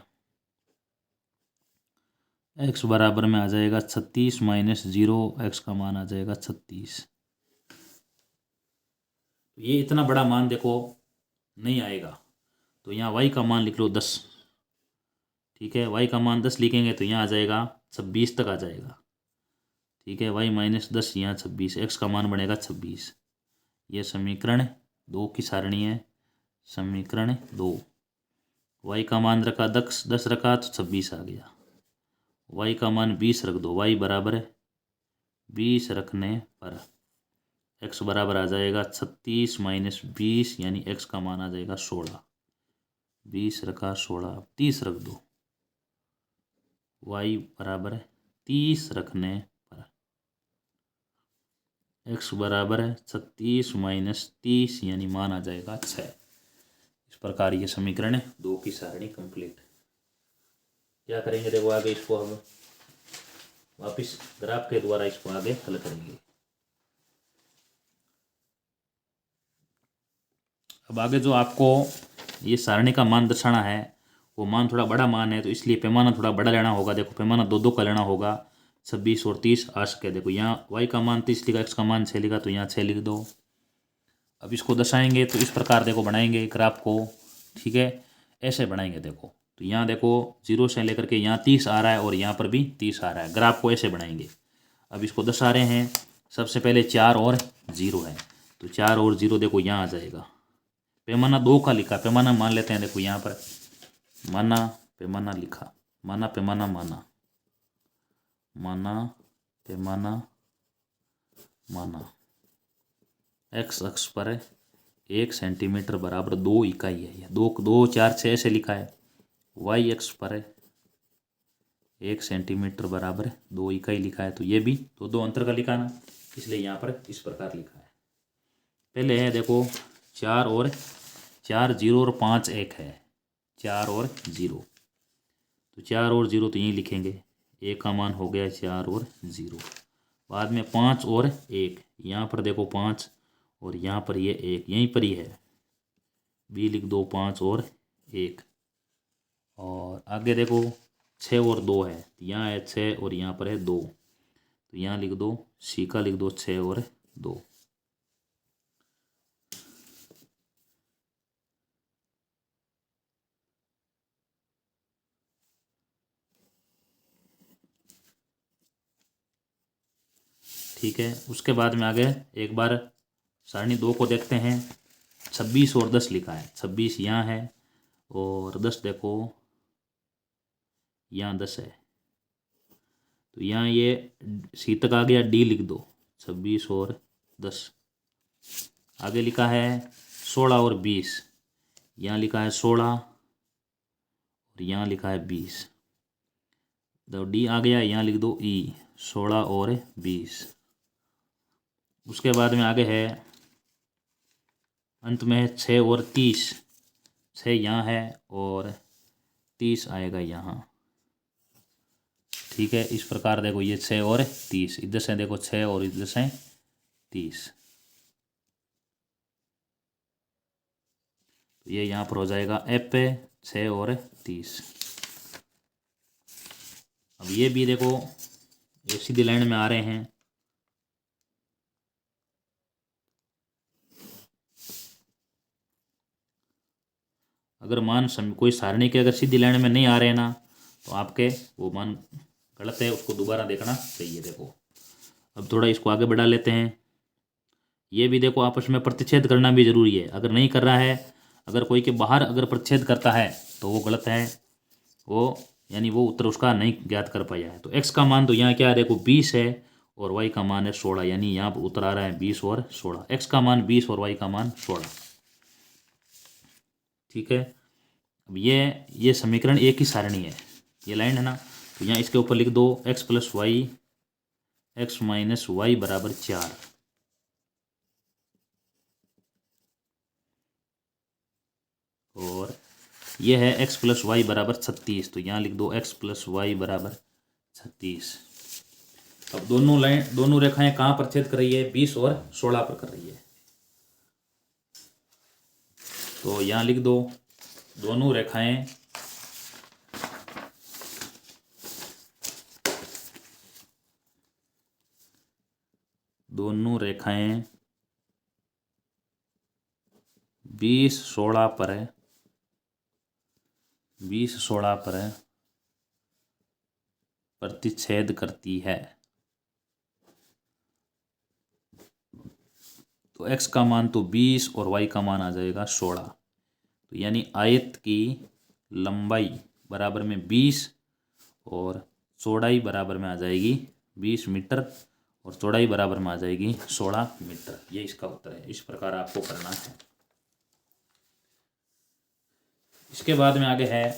एक्स बराबर में आ जाएगा 36 माइनस 0। एक्स का मान आ जाएगा 36। ये इतना बड़ा मान देखो नहीं आएगा, तो यहाँ वाई का मान लिख लो 10। ठीक है, वाई का मान 10 लिखेंगे तो यहाँ आ जाएगा 26 तक आ जाएगा। ठीक है, वाई माइनस 10 यहाँ 26, एक्स का मान बनेगा 26। ये समीकरण 2 की सारणी है। समीकरण 2, वाई का मान रखा 10 रखा तो 26 आ गया। वाई का मान 20 रख दो, वाई बराबर 20 रखने पर एक्स बराबर आ जाएगा 36 माइनस 20, यानी एक्स का मान आ जाएगा 16। 20 रखा 16, 30 रख दो, वाई बराबर 30 रखने पर एक्स बराबर 36 माइनस 30, यानी मान आ जाएगा 6। इस प्रकार ये समीकरण 2 की सारणी कंप्लीट। क्या करेंगे देखो आगे इसको हम वापिस ग्राफ के द्वारा इसको आगे हल करेंगे। अब आगे जो आपको ये सारणी का मान दर्शाना है वो मान थोड़ा बड़ा मान है, तो इसलिए पैमाना थोड़ा बड़ा लेना होगा। देखो पैमाना 2 का लेना होगा। 26 और 30 आ सके। देखो यहाँ वाई का मान 30 लिखा, एक्स का मान 6 लिखा, तो यहाँ 6 लिख दो। अब इसको दर्शाएंगे तो इस प्रकार देखो बनाएंगे ग्राफ को। ठीक है, ऐसे बनाएंगे। देखो तो यहाँ देखो 0 से लेकर के यहाँ 30 आ रहा है और यहाँ पर भी 30 आ रहा है। ग्राफ को ऐसे बनाएंगे। अब इसको दर्शा रहे हैं। सबसे पहले 4 और 0 है, तो 4 और 0 देखो यहाँ आ जाएगा। पैमाना 2 का लिखा, पैमाना मान लेते हैं। देखो यहाँ पर माना पैमाना लिखा, माना पैमाना माना, माना पैमाना माना। एक्स अक्ष पर 1 सेंटीमीटर बराबर 2 इकाई है। यह 2 2 4 6 से लिखा है। वाई अक्ष पर 1 सेंटीमीटर बराबर 2 इकाई लिखा है, तो ये भी दो अंतर का लिखा ना, इसलिए यहाँ पर इस प्रकार लिखा है। पहले है देखो 4 और 4 0 और 5 1 है। 4 और 0, तो 4 और 0 तो यहीं लिखेंगे। ए का मान हो गया 4 और 0। बाद में 5 और 1, यहाँ पर देखो 5 और यहाँ पर ये 1 यहीं पर ही है। बी लिख दो 5 और 1। और आगे देखो 6 और 2 है, यहाँ है 6 और यहाँ पर है 2, तो यहाँ लिख दो सी का लिख दो 6 और 2। ठीक है, उसके बाद में आगे एक बार सारणी 2 को देखते हैं। 26 और 10 लिखा है। 26 यहाँ है और 10 देखो यहाँ 10 है, तो यहाँ ये सी तक आ गया। डी लिख दो 26 और 10। आगे लिखा है 16 और 20, यहाँ लिखा है 16 और यहाँ लिखा है 20, तो डी आ गया। यहाँ लिख दो ई 16 और 20। उसके बाद में आगे है अंत में है 6 और 30। 6 यहाँ है और 30 आएगा यहाँ। ठीक है, इस प्रकार देखो ये 6 और 30, इधर से देखो 6 और इधर से 30, तो ये यहाँ पर हो जाएगा एफ पे 6 और 30। अब ये भी देखो ये सीधी लाइन में आ रहे हैं। अगर मान कोई सारणी के अगर सीधी लाइन में नहीं आ रहे हैं ना, तो आपके वो मान गलत है, उसको दोबारा देखना चाहिए। देखो अब थोड़ा इसको आगे बढ़ा लेते हैं। ये भी देखो आपस में प्रतिच्छेद करना भी जरूरी है। अगर नहीं कर रहा है, अगर कोई के बाहर अगर प्रतिच्छेद करता है तो वो गलत है, वो यानी वो उत्तर उसका नहीं ज्ञात कर पाया है। तो एक्स का मान तो यहाँ क्या है देखो 20 है और वाई का मान है 16, यानी यहाँ पर उत्तर आ रहा है 20 और 16। एक्स का मान 20 और वाई का मान 16। ठीक है, अब ये समीकरण एक ही सारणी है, ये लाइन है ना, तो यहाँ इसके ऊपर लिख दो x plus y x minus y बराबर 4। और ये है x प्लस वाई बराबर 36, तो यहाँ लिख दो x प्लस वाई बराबर 36। अब दोनों रेखाएं कहाँ पर छेद कर रही है? 20 और 16 पर कर रही है। तो यहाँ लिख दो दोनों रेखाएं दोनों रेखाएं 20-16 पर है, 20-16 पर है प्रतिच्छेद करती है। तो x का मान तो 20 और y का मान आ जाएगा 16। तो यानी आयत की लंबाई बराबर में 20 और चौड़ाई बराबर में आ जाएगी 20 मीटर और चौड़ाई बराबर में आ जाएगी 16 मीटर। ये इसका उत्तर है। इस प्रकार आपको करना है। इसके बाद में आगे है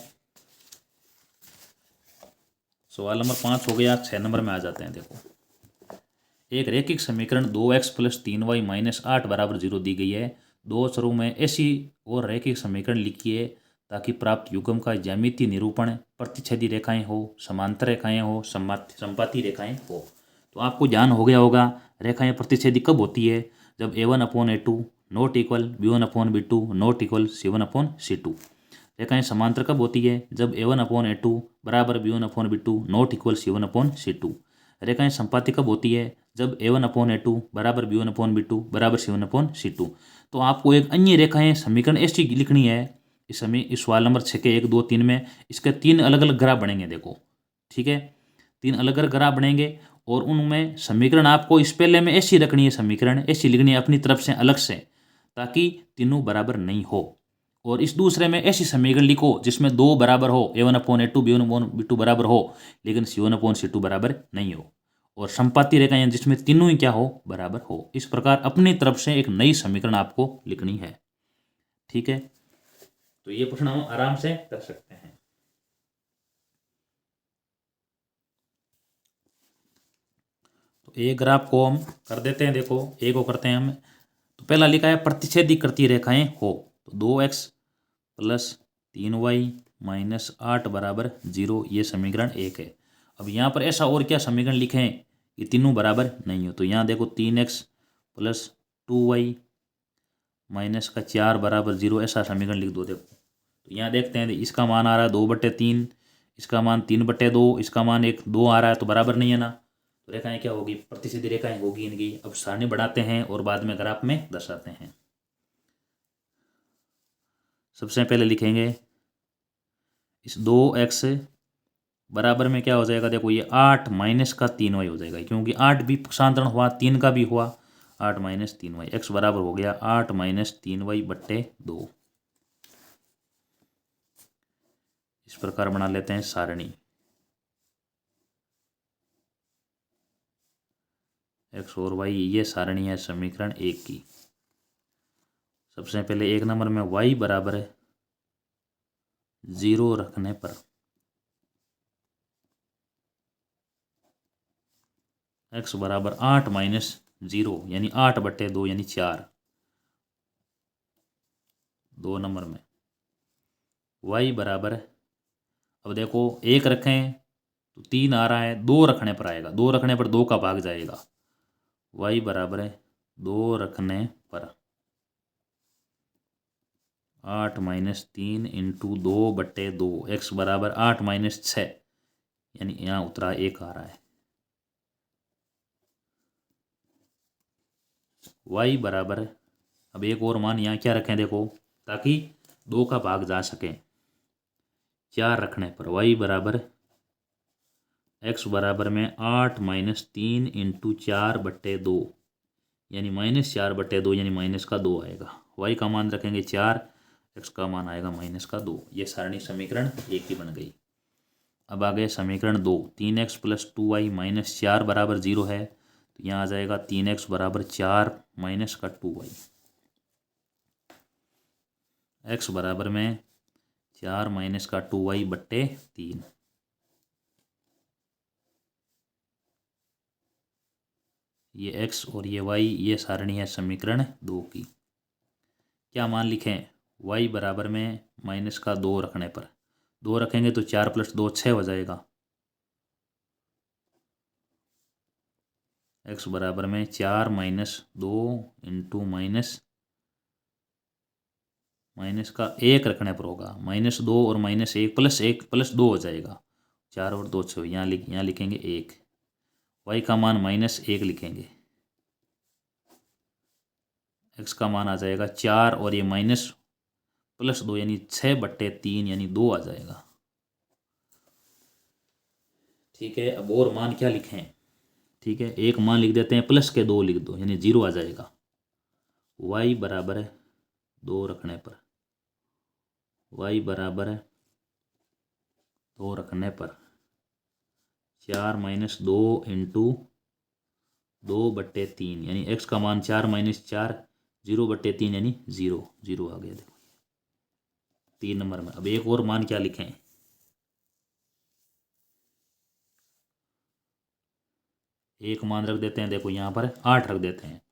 सवाल नंबर 5 हो गया। 6 नंबर में आ जाते हैं। देखो, एक रैखिक समीकरण 2x प्लस 3y माइनस 8 बराबर 0 दी गई है। दो अक्षरों में ऐसी और रैखिक समीकरण लिखिए ताकि प्राप्त युग्म का ज्यामितीय निरूपण प्रतिच्छेदी रेखाएं हो, समांतर रेखाएं हो, संपाती रेखाएं हो। तो आपको ज्ञान हो गया होगा रेखाएं प्रतिच्छेदी कब होती है? जब a1/a2 not equal b1/b2 not equal c1/c2। रेखाएं समांतर कब होती है? जब a1/a2 बराबर b1/b2 नॉट इक्वल c1/c2। रेखाएं संपाती कब होती है? जब a1/a2 बराबर b1/b2 बराबर c1/c2। तो आपको एक अन्य रेखाएं समीकरण ऐसी लिखनी है। इस सवाल नंबर 6 के 1, 2, 3 में इसके 3 अलग अलग ग्राफ बनेंगे। देखो, ठीक है, 3 अलग अलग ग्राफ बनेंगे और उनमें समीकरण आपको इस पहले में ऐसी रखनी है, समीकरण ऐसी लिखनी है अपनी तरफ से अलग से, ताकि तीनों बराबर नहीं हो। और इस दूसरे में ऐसी समीकरण लिखो जिसमें दो बराबर हो, a1/a2 b1/b2 बराबर हो, लेकिन c1/c2 बराबर नहीं हो। और संपाती रेखाएं जिसमें तीनों ही क्या हो? बराबर हो। इस प्रकार अपनी तरफ से एक नई समीकरण आपको लिखनी है। ठीक है, तो ये प्रश्न हम आराम से कर सकते हैं। तो एक ग्राफ को हम कर देते हैं। देखो, एक को करते हैं हम। तो पहला लिखा है प्रतिच्छेदी करती रेखाएं हो। तो 2x प्लस 3y माइनस 8 बराबर 0, ये समीकरण 1 है। अब यहाँ पर ऐसा और क्या समीकरण लिखें ये तीनों बराबर नहीं हो? तो यहाँ देखो 3x प्लस 2y माइनस का 4 बराबर 0, ऐसा समीकरण लिख दो। देखो, तो यहाँ देखते हैं इसका मान आ रहा है 2/3, इसका मान 3/2, इसका मान 1/2 आ रहा है, तो बराबर नहीं है ना। तो रेखाएं क्या होगी? प्रतिच्छेदी रेखाएं होगी इनकी। अब सारणी बढ़ाते हैं और बाद में ग्राफ में दर्शाते हैं। सबसे पहले लिखेंगे इस 2x बराबर में क्या हो जाएगा? देखो, ये 8 माइनस का 3y हो जाएगा, क्योंकि 8 भी पक्षांतरण हुआ, 3 का भी हुआ। 8 माइनस 3y, x बराबर हो गया 8 माइनस 3y/2। इस प्रकार बना लेते हैं सारणी। x और y, ये सारणी है समीकरण 1 की। सबसे पहले 1 नंबर में y बराबर 0 रखने पर x बराबर 8 माइनस 0 यानी 8/2 यानी 4। 2 नंबर में y बराबर, अब देखो 1 रखें तो 3 आ रहा है, 2 रखने पर आएगा, 2 रखने पर 2 का भाग जाएगा। y बराबर 2 रखने पर 8 माइनस 3 इंटू 2/2, x बराबर 8 माइनस 6 यानी यहाँ उतरा 1 आ रहा है। y बराबर, अब एक और मान यहाँ क्या रखें? देखो, ताकि 2 का भाग जा सके। 4 रखने पर y बराबर x बराबर में 8 माइनस 3 इंटू 4/2 यानी -4/2 यानी माइनस का 2 आएगा। y का मान रखेंगे 4, x का मान आएगा -2। ये सारणी समीकरण 1 की बन गई। अब आ गए समीकरण 2। 3x प्लस 2y माइनस 4 बराबर 0 है, तो यहाँ आ जाएगा 3x बराबर 4 माइनस का 2y। x बराबर में 4 माइनस का 2y/3। ये x और ये y, ये सारणी है समीकरण 2 की। क्या मान लिखें? y बराबर में माइनस का 2 रखने पर, 2 रखेंगे तो 4 + 2 6 हो जाएगा। x बराबर में 4 - 2 इंटू माइनस का 1 रखने पर होगा, -2 और -1 +1 +2 हो जाएगा। 4 और 2 6, यहाँ लिखेंगे 1, y का मान -1 लिखेंगे, x का मान आ जाएगा 4 और ये +2 यानी 6/3 यानी 2 आ जाएगा। ठीक है, अब और मान क्या लिखें? ठीक है, एक मान लिख देते हैं, प्लस के 2 लिख दो यानी 0 आ जाएगा। y बराबर है 2 रखने पर, y बराबर है 2 रखने पर 4 - 2 इंटू 2/3 यानी x का मान 4 - 4 0/3 यानी 0 0 आ गया। देखो 3 नंबर में। अब एक और मान क्या लिखें? एक मान रख देते हैं, देखो यहाँ पर 8 रख देते हैं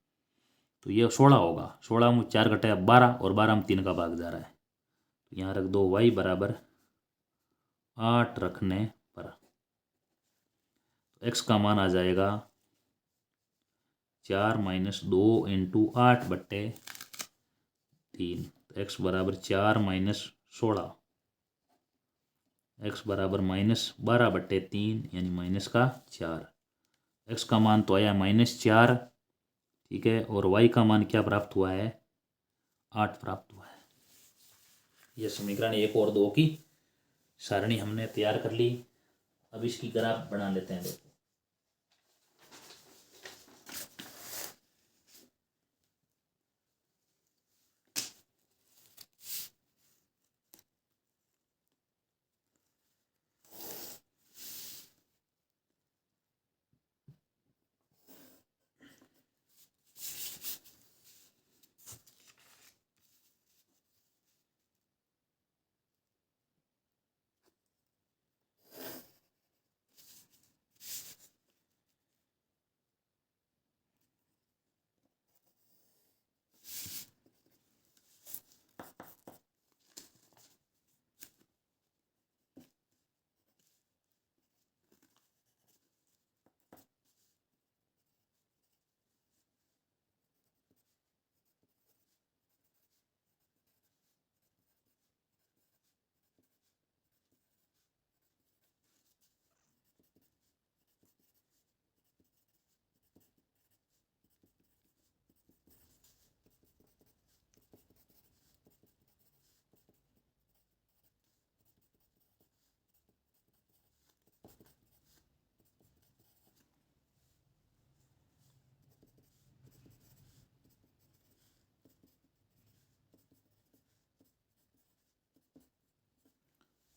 तो ये 16 होगा। 16 में 4 घटाया 12 और 12 में 3 का भाग जा रहा है तो यहाँ रख दो y बराबर 8 रखने पर x का मान आ जाएगा 4 - 2 इंटू 8/3 तो x बराबर 4 - 16, x बराबर -12/3 यानी -4। x का मान तो आया -4, ठीक है, और y का मान क्या प्राप्त हुआ है? 8 प्राप्त हुआ है। यह समीकरण 1 और 2 की सारणी हमने तैयार कर ली। अब इसकी ग्राफ बना लेते हैं। देखो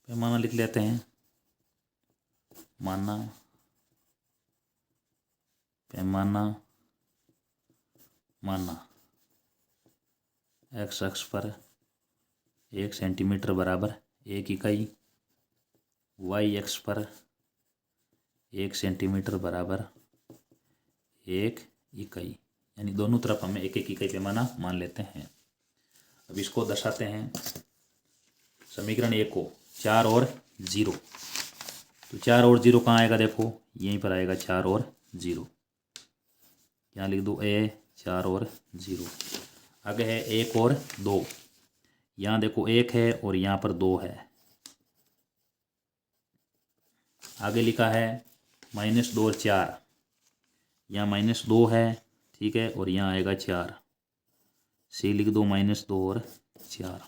पैमाना लिख लेते हैं। माना, पैमाना, माना। x अक्ष पर 1 सेंटीमीटर बराबर 1 इकाई, y अक्ष पर 1 सेंटीमीटर बराबर 1 इकाई, यानी दोनों तरफ हमें 1 इकाई पैमाना मान लेते हैं। अब इसको दर्शाते हैं समीकरण 1 को, 4 और 0। तो 4 और 0 कहाँ आएगा? देखो यहीं पर आएगा 4 और 0, यहाँ लिख दो a 4 और 0। आगे है 1 और 2, यहाँ देखो 1 है और यहाँ पर 2 है। आगे लिखा है -2 और 4, यहाँ -2 है, ठीक है, और यहाँ आएगा 4, सी लिख दो -2 और 4।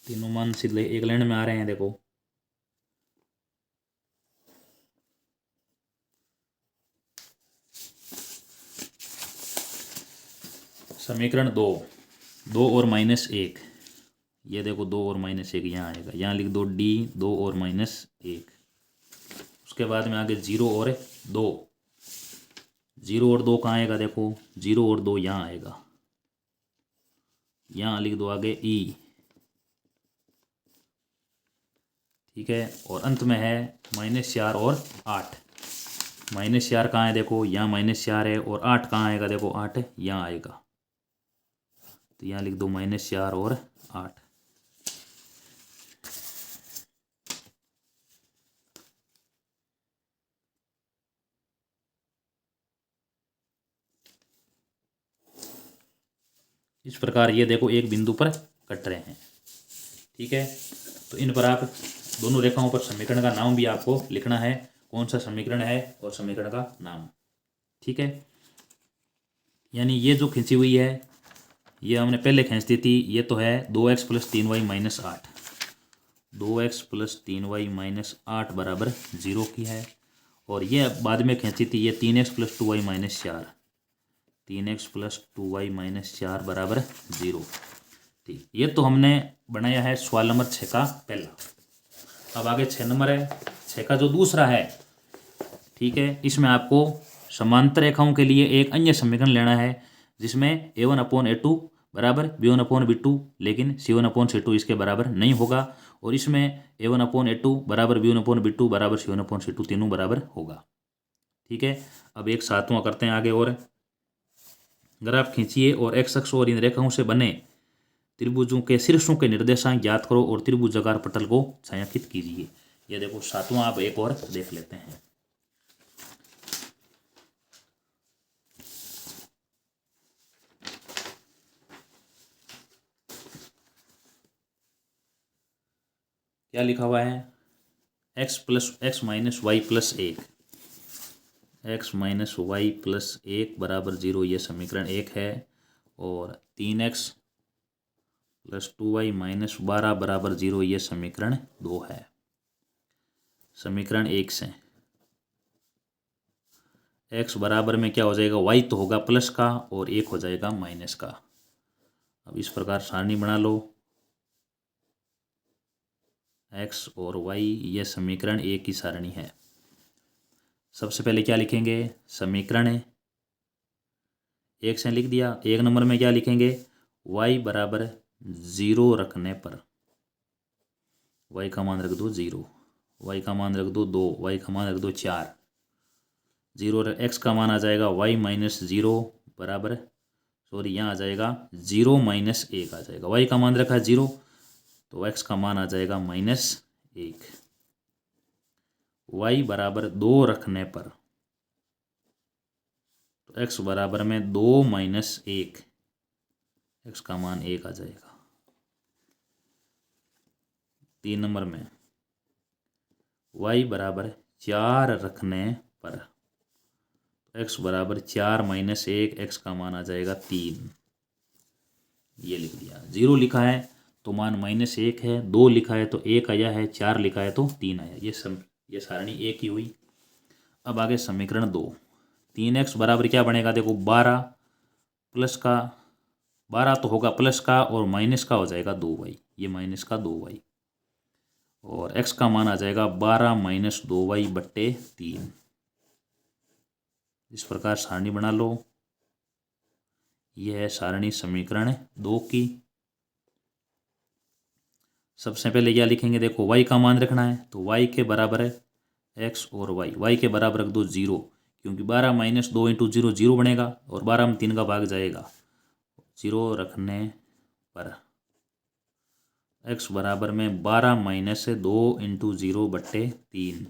तीनों मान सीधे एक लाइन में आ रहे हैं। देखो समीकरण 2, 2 और -1, ये देखो 2 और -1 यहाँ आएगा, यहाँ लिख दो d 2 और -1। उसके बाद में आगे 0 और 2, 0 और 2 कहाँ आएगा? देखो 0 और 2 यहाँ आएगा, यहाँ लिख दो आगे e, ठीक है, और अंत में है -4 और 8। -4 कहाँ है? देखो यहाँ -4 है, और 8 कहाँ आएगा? देखो 8 यहाँ आएगा। तो यहाँ लिख दो -4 और 8। इस प्रकार ये देखो एक बिंदु पर कट रहे हैं। ठीक है, तो इन पर आप दोनों रेखाओं पर समीकरण का नाम भी आपको लिखना है, कौन सा समीकरण है और समीकरण का नाम। ठीक है, यानी ये जो खींची हुई है ये हमने पहले खींच दी थी, ये तो है 2x + 3y - 8। 2x + 3y - 8 बराबर 0 की है। और ये बाद में खींची थी ये 3x + 2y - 4। 3x + 2y - 4 बराबर 0। ठीक, ये तो हमने बनाया है सवाल नंबर 6 का पहला। अब आगे 6 नंबर है, 6 का जो दूसरा है। ठीक है, इसमें आपको समांतर रेखाओं के लिए एक अन्य समीकरण लेना है जिसमें a1/a2 बराबर b1/b2 लेकिन c1/c2 इसके बराबर नहीं होगा। और इसमें a1/a2 बराबर b1/b2 बराबर c1/c2 तीनों बराबर होगा। ठीक है, अब एक सातवां करते हैं आगे। और ग्राफ खींचिए और x अक्ष और इन रेखाओं से बने त्रिभुजों के शीर्षों के निर्देशांक ज्ञात करो और त्रिभुजाकार पटल को छायांकित कीजिए। ये देखो सातवां आप एक और देख लेते हैं। क्या लिखा हुआ है? x + x - y + 1, x - y + 1 बराबर 0, ये समीकरण 1 है। और 3x + 2y - 12 बराबर 0, ये समीकरण 2 है। समीकरण 1 से x बराबर में क्या हो जाएगा, y तो होगा प्लस का और 1 हो जाएगा माइनस का। अब इस प्रकार सारणी बना लो, x और y, ये समीकरण 1 की सारणी है। सबसे पहले क्या लिखेंगे, समीकरण 1 से लिख दिया। 1 नंबर में क्या लिखेंगे, y बराबर 0 रखने पर y का मान रख दो 0, y का मान रख दो 2, y का मान रख दो 4, 0 x का मान आ जाएगा y - 0 बराबर, सॉरी यहाँ आ जाएगा 0 - 1 आ जाएगा। y का मान रखा 0 तो x का मान आ जाएगा -1। y बराबर 2 रखने पर तो x बराबर में 2 - 1, x का मान 1 आ जाएगा। 3 नंबर में y बराबर 4 रखने पर x बराबर 4 - 1, x का मान आ जाएगा 3। ये लिख दिया। 0 लिखा है तो मान -1 है, 2 लिखा है तो 1 आया है, 4 लिखा है तो 3 आया। ये सारणी 1 की हुई। अब आगे समीकरण 2। 3x बराबर क्या बनेगा, देखो 12 प्लस का 12 तो होगा प्लस का और माइनस का हो जाएगा 2y, ये माइनस का 2y। और x का मान आ जाएगा 12 - 2y बट्टे 3। इस प्रकार सारणी बना लो। यह है सारणी समीकरण 2 की। सबसे पहले क्या लिखेंगे, देखो y का मान रखना है तो y के बराबर है x और y के बराबर रख दो 0, क्योंकि 12 - 2 × 0 0 बनेगा और 12 में 3 का भाग जाएगा। 0 रखने पर x बराबर में 12 - 2 × 0 बट्टे 3।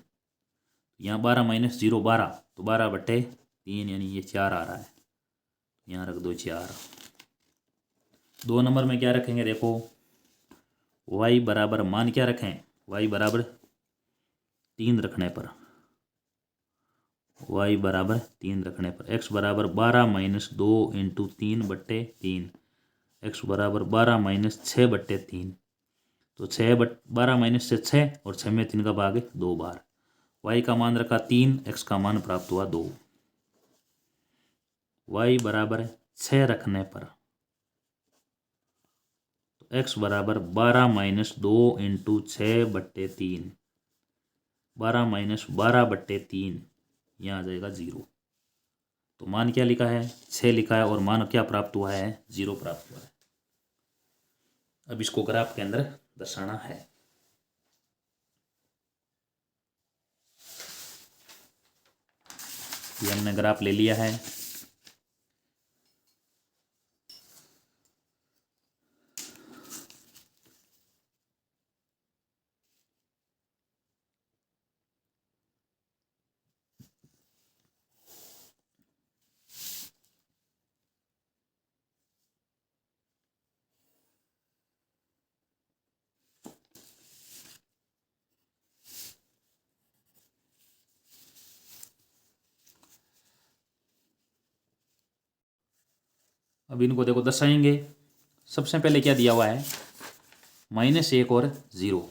यहाँ 12 - 0 12, तो 12 बट्टे 3 यानी ये 4 आ रहा है, यहाँ रख दो 4। 2 नंबर में क्या रखेंगे, देखो y बराबर मान क्या रखें, y बराबर 3 रखने पर, y बराबर 3 रखने पर x बराबर 12 - 2 × 3 बट्टे 3, x बराबर 12 - 6 बट्टे 3, तो 12 - से 6 और 6 में 3 का भाग 2 बार। y का मान रखा 3, x का मान प्राप्त हुआ 2। y बराबर 6 रखने पर तो x बराबर 12 - 2 × 6 बट्टे 3, 12 - 12 बट्टे 3, यहाँ आ जाएगा 0। तो मान क्या लिखा है, 6 लिखा है और मान क्या प्राप्त हुआ है, 0 प्राप्त हुआ है। अब इसको ग्राफ के अंदर दर्शाना है। ये हमने ग्राफ ले लिया है। अब इनको देखो दर्शाएंगे। सबसे पहले क्या दिया हुआ है, -1 और 0।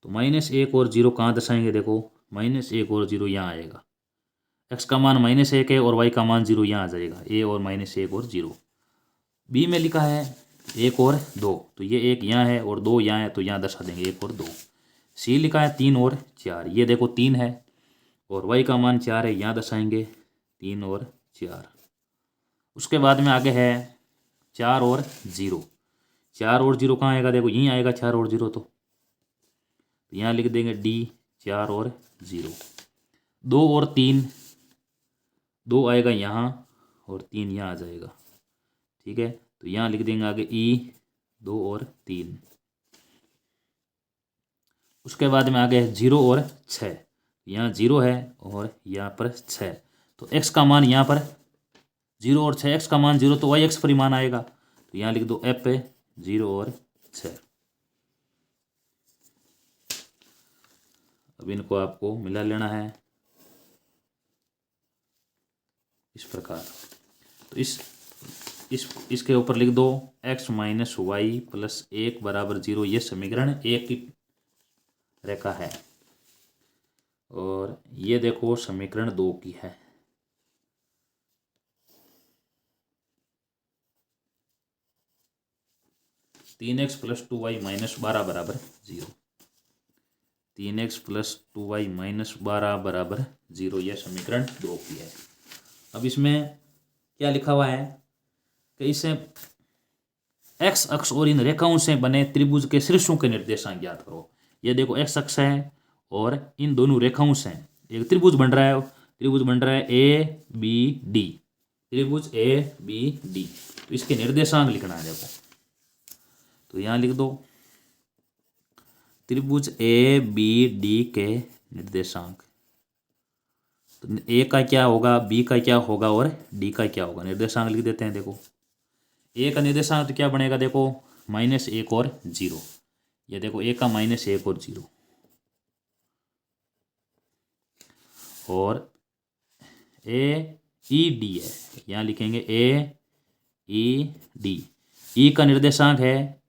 तो -1 और 0 कहाँ दर्शाएंगे, देखो -1 और 0 यहाँ आएगा। x का मान -1 है और y का मान 0 यहाँ आ जाएगा, a और -1 और 0। b में लिखा है 1 और 2, तो ये 1 यहाँ है और 2 यहाँ है, तो यहाँ दर्शा देंगे 1 और 2। c लिखा है 3 और 4, ये देखो 3 है और y का मान 4 है, यहाँ दर्शाएंगे 3 और 4। उसके बाद में आगे है 4 और 0। 4 और 0 कहाँ आएगा, देखो यहीं आएगा 4 और 0, तो यहाँ लिख देंगे d 4 और 0। 2 और 3, 2 आएगा यहाँ और 3 यहाँ आ जाएगा, ठीक है। तो यहाँ लिख देंगे आगे ई 2 और 3। उसके बाद में आगे 0 और 6, यहाँ 0 है और यहाँ पर 6, तो x का मान यहाँ पर 0 और 6, x का मान 0 तो y x परिमाण आएगा, तो यहाँ लिख दो f 0 और 6। अब इनको आपको मिला लेना है इस प्रकार। तो इसके ऊपर लिख दो x - y + 1 = 0, ये समीकरण 1 की रेखा है और ये देखो समीकरण 2 की है। तीन x + 2y - 12 = 0। 3x + 2y - 12 = 0, यह समीकरण 2 की है। अब इसमें क्या लिखा हुआ है कि इसे x अक्ष और इन रेखाओं से बने त्रिभुज के शीर्षों के निर्देशांक ज्ञात करो। ये देखो x अक्ष है और इन दोनों रेखाओं से एक त्रिभुज बन रहा है। त्रिभुज बन रहा है ABD, त्रिभुज ABD। तो इसके निर्देशांक लिखना है, देखो तो यहाँ लिख दो त्रिभुज ABD के निर्देशांक। तो ए का क्या होगा, बी का क्या होगा और डी का क्या होगा, निर्देशांक लिख देते हैं। देखो ए का निर्देशांक तो क्या बनेगा, देखो -1 और 0। ये देखो ए का -1 और 0, और AED है, यहाँ लिखेंगे AED। ई का निर्देशांक है,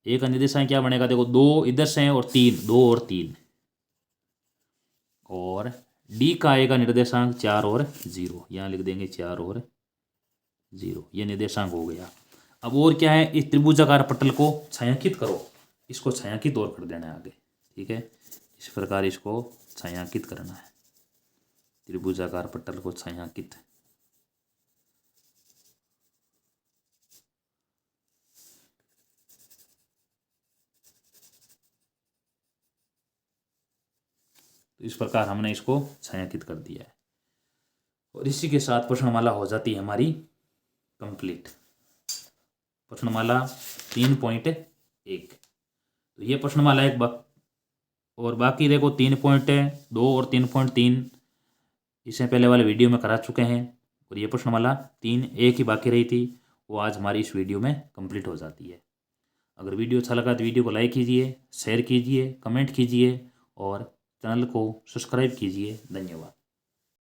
ए का निर्देशांक क्या बनेगा, देखो 2 इधर से हैं और 3, 2 और 3, और डी का आएगा निर्देशांक 4 और 0, यहाँ लिख देंगे 4 और 0, ये निर्देशांक हो गया। अब और क्या है, इस त्रिभुजाकार पटल को छायांकित करो, इसको छायांकित और कर देना है आगे, ठीक है। इस प्रकार इसको छायांकित करना है, त्रिभुजाकार पटल को छायांकित। तो इस प्रकार हमने इसको छायांकित कर दिया है और इसी के साथ प्रश्नमाला हो जाती है हमारी कंप्लीट। प्रश्नमाला 3.1, तो ये प्रश्नमाला एक और बाकी देखो 3.2 और 3.3 इससे पहले वाले वीडियो में करा चुके हैं, और ये प्रश्नमाला 3.1 ही बाकी रही थी, वो आज हमारी इस वीडियो में कंप्लीट हो जाती है। अगर वीडियो अच्छा लगा तो वीडियो को लाइक कीजिए, शेयर कीजिए, कमेंट कीजिए और चैनल को सब्सक्राइब कीजिए। धन्यवाद।